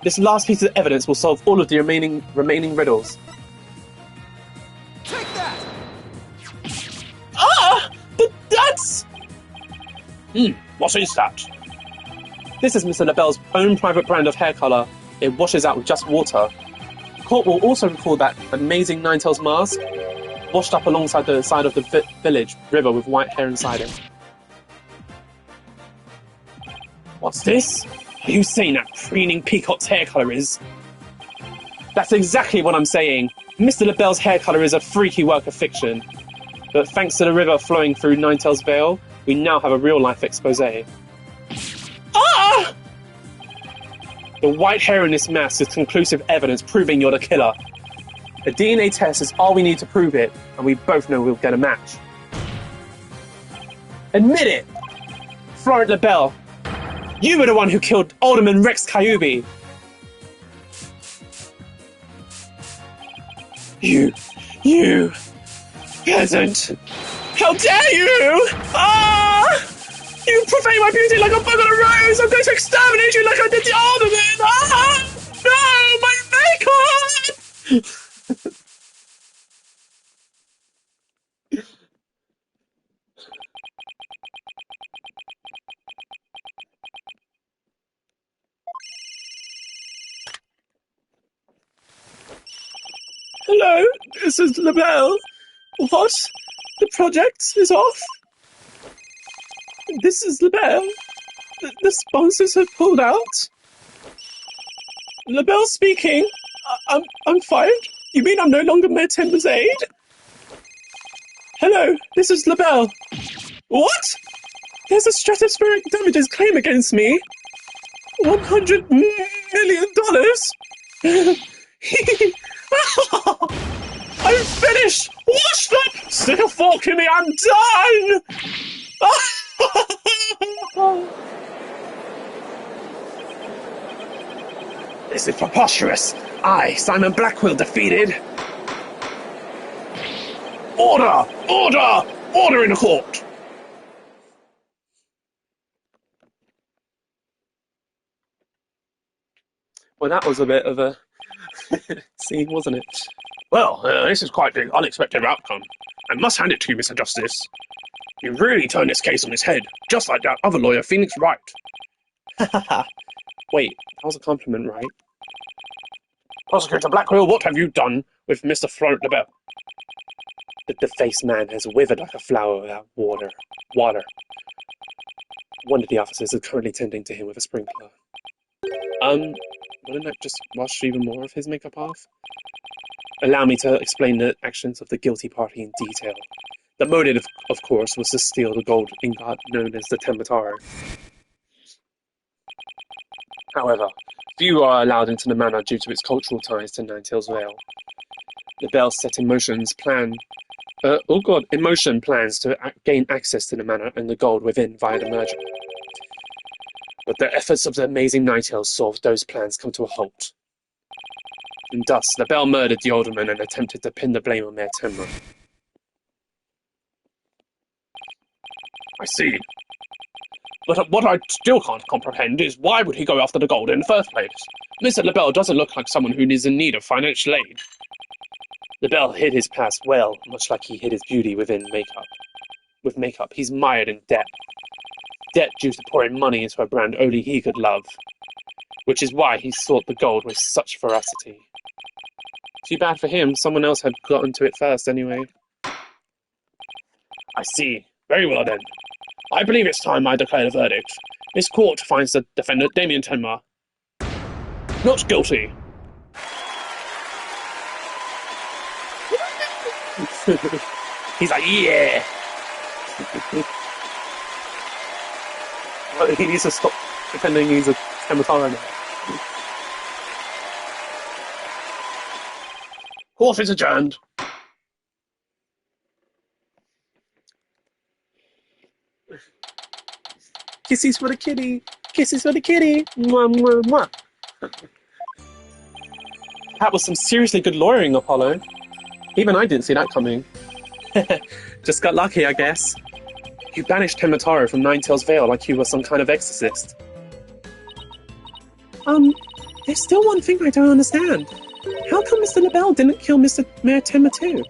A: this last piece of evidence will solve all of the remaining riddles.
D: Take that.
E: But that's...
B: What is that?
A: This is Mr. LaBelle's own private brand of hair colour. It washes out with just water. Court will also recall that Amazing Ninetales mask washed up alongside the side of the village river with white hair inside it.
B: What's this? Are you saying that preening peacock's hair colour is?
A: That's exactly what I'm saying. Mr. LaBelle's hair colour is a freaky work of fiction. But thanks to the river flowing through Ninetales Vale, we now have a real-life exposé. The white hair in this mask is conclusive evidence proving you're the killer. A DNA test is all we need to prove it, and we both know we'll get a match. Admit it! Florent LaBelle, you were the one who killed Alderman Rex Kyubi.
B: You peasant!
E: How dare you! You profane my beauty like a bug on a rose! I'm going to exterminate you like I did the Alderman! No! My makeup! Hello, this is LaBelle. What? The project is off? This is LaBelle. The sponsors have pulled out. LaBelle speaking. I'm fired. You mean I'm no longer Mayor Timber's aide? Hello, this is LaBelle. What? There's a stratospheric damages claim against me. $100 million. I'm finished! Washed up! Stick a fork in me, I'm done!
A: This is preposterous. I, Simon Blackwell, defeated.
B: Order! Order! Order in the court!
A: Well, that was a bit of a scene, wasn't it?
B: Well, this is quite the unexpected outcome. I must hand it to you, Mr. Justice. You really turned this case on its head, just like that other lawyer, Phoenix Wright.
A: Wait, that was a compliment, right?
B: Prosecutor Blackwell, what have you done with Mr. Florent Lebel?
A: The defaced man has withered like a flower without water. One of the officers is currently tending to him with a sprinkler. Wouldn't that just wash even more of his makeup off? Allow me to explain the actions of the guilty party in detail. The motive, of course, was to steal the gold ingot known as the Tembataro. However, few are allowed into the manor due to its cultural ties to Ninetail's Vale. The Bell set in motion plans to gain access to the manor and the gold within via the merger. But the efforts of the amazing Ninetails saw those plans come to a halt. And thus, the Bell murdered the alderman and attempted to pin the blame on Mayor Tenma.
B: I see. But what I still can't comprehend is why would he go after the gold in the first place? Mr. Lebel doesn't look like someone who is in need of financial aid.
A: Lebel hid his past well, much like he hid his beauty within makeup. With makeup, he's mired in debt. Debt due to pouring money into a brand only he could love. Which is why he sought the gold with such ferocity. Too bad for him, someone else had gotten to it first anyway.
B: I see. Very well then. I believe it's time I declare the verdict. This court finds the defendant, Damien Tenma, not guilty.
A: He's like, yeah! Well, he needs to stop pretending he's a Tembataro now.
B: Court is adjourned.
A: Kisses for the kitty! Kisses for the kitty! Mwah, mwah, mwah. That was some seriously good lawyering, Apollo. Even I didn't see that coming. Just got lucky, I guess. You banished Tembataro from Ninetail's Vale like you were some kind of exorcist. There's still one thing I don't understand. How come Mr. Lebel didn't kill Mayor Tenma too?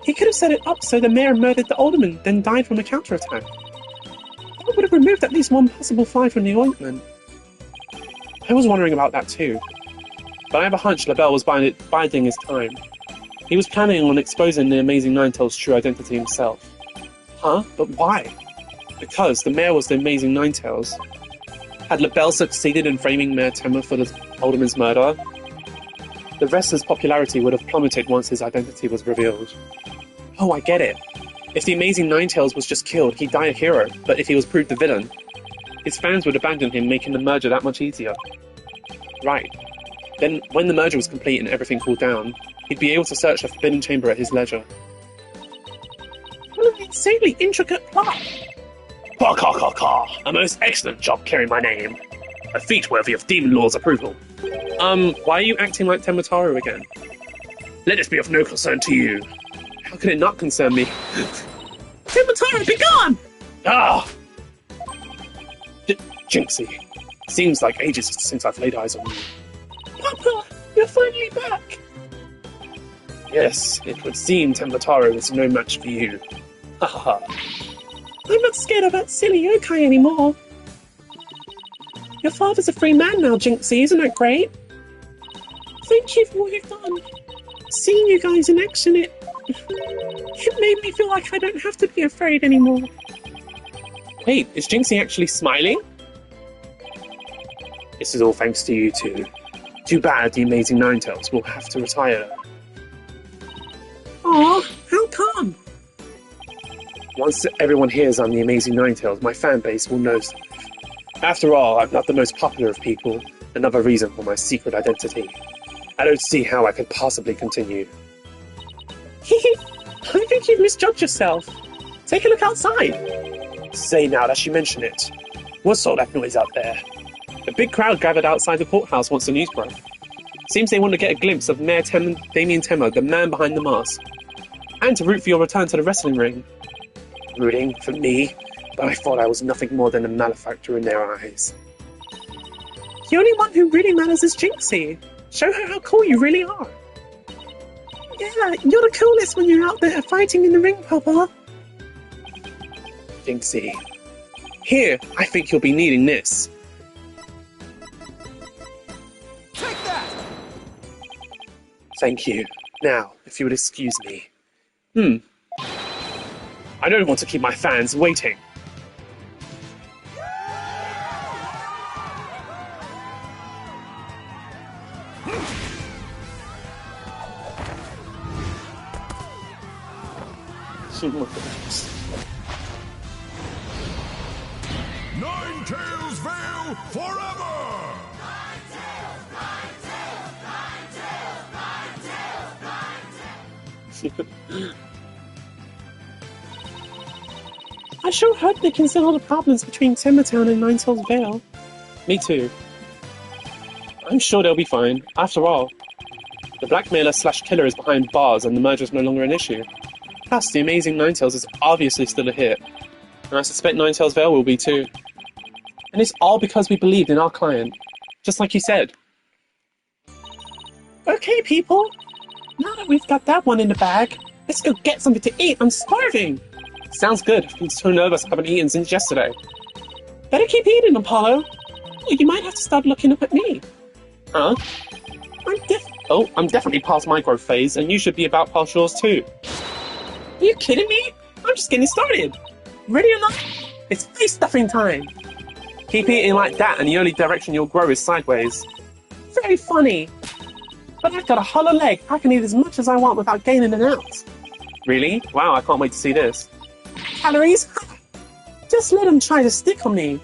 A: He could have set it up so the mayor murdered the alderman, then died from a counterattack. That would have removed at least one possible fly from the ointment. I was wondering about that too. But I have a hunch Lebel was biding his time. He was planning on exposing the amazing Ninetail's true identity himself. Huh? But why? Because the mayor was the amazing Ninetails. Had Lebel succeeded in framing Mayor Tenma for the alderman's murder, the wrestler's popularity would have plummeted once his identity was revealed. Oh, I get it. If the amazing Ninetails was just killed, he'd die a hero, but if he was proved the villain, his fans would abandon him, making the merger that much easier. Right. Then, when the merger was complete and everything cooled down, he'd be able to search the Forbidden Chamber at his leisure. What an insanely intricate plot!
B: Ha ha ha ha! A most excellent job carrying my name. A feat worthy of Demon Lord's approval.
A: Why are you acting like Tembataro again?
B: Let this be of no concern to you.
A: How can it not concern me? Tembataro, be gone!
B: Ah!
A: Jinxie. Seems like ages since I've laid eyes on you.
C: Papa, you're finally back!
A: Yes, it would seem Tembataro is no match for you. Ha ha ha.
C: I'm not scared of that silly yokai anymore. Your father's a free man now, Jinxie, isn't that great? Thank you for what you've done. Seeing you guys in action, it made me feel like I don't have to be afraid anymore.
A: Wait, is Jinxie actually smiling? This is all thanks to you two. Too bad the amazing Ninetails will have to retire.
C: Aw, how come?
A: Once everyone hears I'm the amazing Ninetails, my fan base will know. After all, I'm not the most popular of people, another reason for my secret identity. I don't see how I could possibly continue.
C: I think you've misjudged yourself. Take a look outside.
A: Say now that you mention it, what's all that noise out there?
C: A big crowd gathered outside the courthouse once the news broke. Seems they want to get a glimpse of Mayor Damien Temmer, the man behind the mask, and to root for your return to the wrestling ring.
A: Rooting for me? But I thought I was nothing more than a malefactor in their eyes.
C: The only one who really matters is Jinxie. Show her how cool you really are. Yeah, you're the coolest when you're out there fighting in the ring, Papa.
A: Jinxie.
C: Here, I think you'll be needing this.
D: Take that!
A: Thank you. Now, if you would excuse me.
C: I don't want to keep my fans waiting.
G: Ninetales Vale forever!
C: I sure hope they can settle the problems between Timbertown and Ninetales Vale. Me too. I'm sure they'll be fine. After all, the blackmailer slash killer is behind bars and the murder is no longer an issue. Plus, the amazing Ninetales is obviously still a hit. And I suspect Ninetales Vale will be too. And it's all because we believed in our client. Just like you said. Okay, people. Now that we've got that one in the bag, let's go get something to eat. I'm starving. Sounds good. I've been so nervous I haven't eaten since yesterday. Better keep eating, Apollo. Or you might have to start looking up at me. Huh? I'm definitely past my growth phase, and you should be about past yours too. Are you kidding me? I'm just getting started. Ready or not, it's face stuffing time. Keep eating like that, and the only direction you'll grow is sideways. Very funny. But I've got a hollow leg. I can eat as much as I want without gaining an ounce. Really? Wow, I can't wait to see this. Calories? Just let them try to stick on me.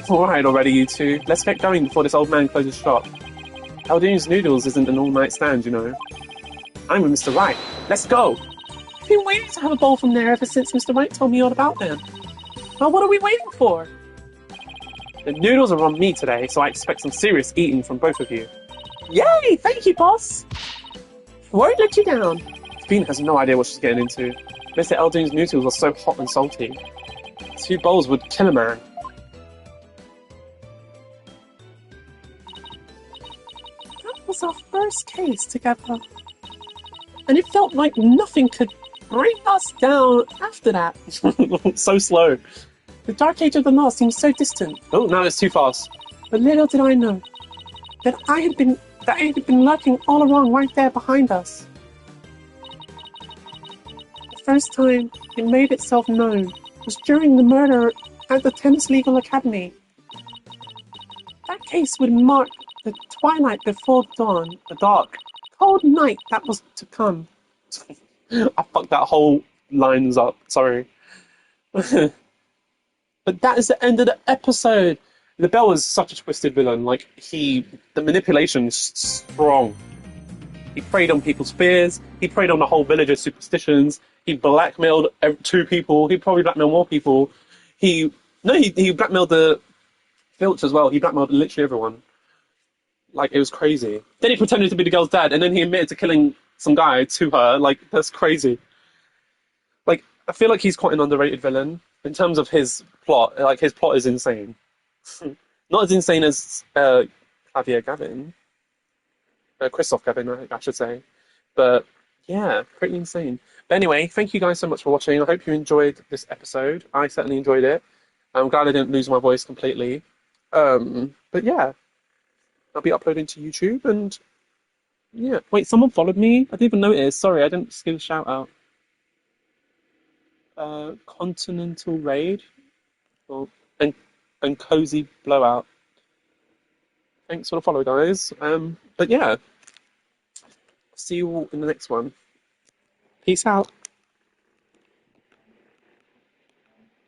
C: Alright already, you two. Let's get going before this old man closes shop. Aldoon's Noodles isn't an all-night stand, you know. I'm with Mr. Wright. Let's go! I've been waiting to have a bowl from there ever since Mr. Wright told me all about them. Well, what are we waiting for? The noodles are on me today, so I expect some serious eating from both of you. Yay! Thank you, boss! Won't let you down. Fina has no idea what she's getting into. Mr. Aldoon's noodles are so hot and salty. 2 bowls would kill a man. That was our first case together. And it felt like nothing could bring us down after that. So slow. The dark age of the law seems so distant. Oh, now it's too fast. But little did I know that I had been lurking all along right there behind us. The first time it made itself known was during the murder at the Thames Legal Academy. That case would mark the twilight before dawn, the dark, cold night that was to come. I fucked that whole lines up, sorry. But that is the end of the episode. LaBelle is such a twisted villain. Like, the manipulation is strong. He preyed on people's fears. He preyed on the whole village's superstitions. He blackmailed 2 people. He probably blackmailed more people. He blackmailed the Filch as well. He blackmailed literally everyone. Like, it was crazy. Then he pretended to be the girl's dad, and then he admitted to killing some guy to her. Like, that's crazy. Like, I feel like he's quite an underrated villain in terms of his plot. Like, his plot is insane. Not as insane as Javier Gavin. Christoph Gavin, I should say. But, yeah, pretty insane. But anyway, thank you guys so much for watching. I hope you enjoyed this episode. I certainly enjoyed it. I'm glad I didn't lose my voice completely. But yeah, I'll be uploading to YouTube and yeah. Wait, someone followed me? I didn't even notice. Sorry, I didn't give a shout out. Continental Raid and Cozy Blowout. Thanks for the follow, guys. But yeah, see you all in the next one. Peace out.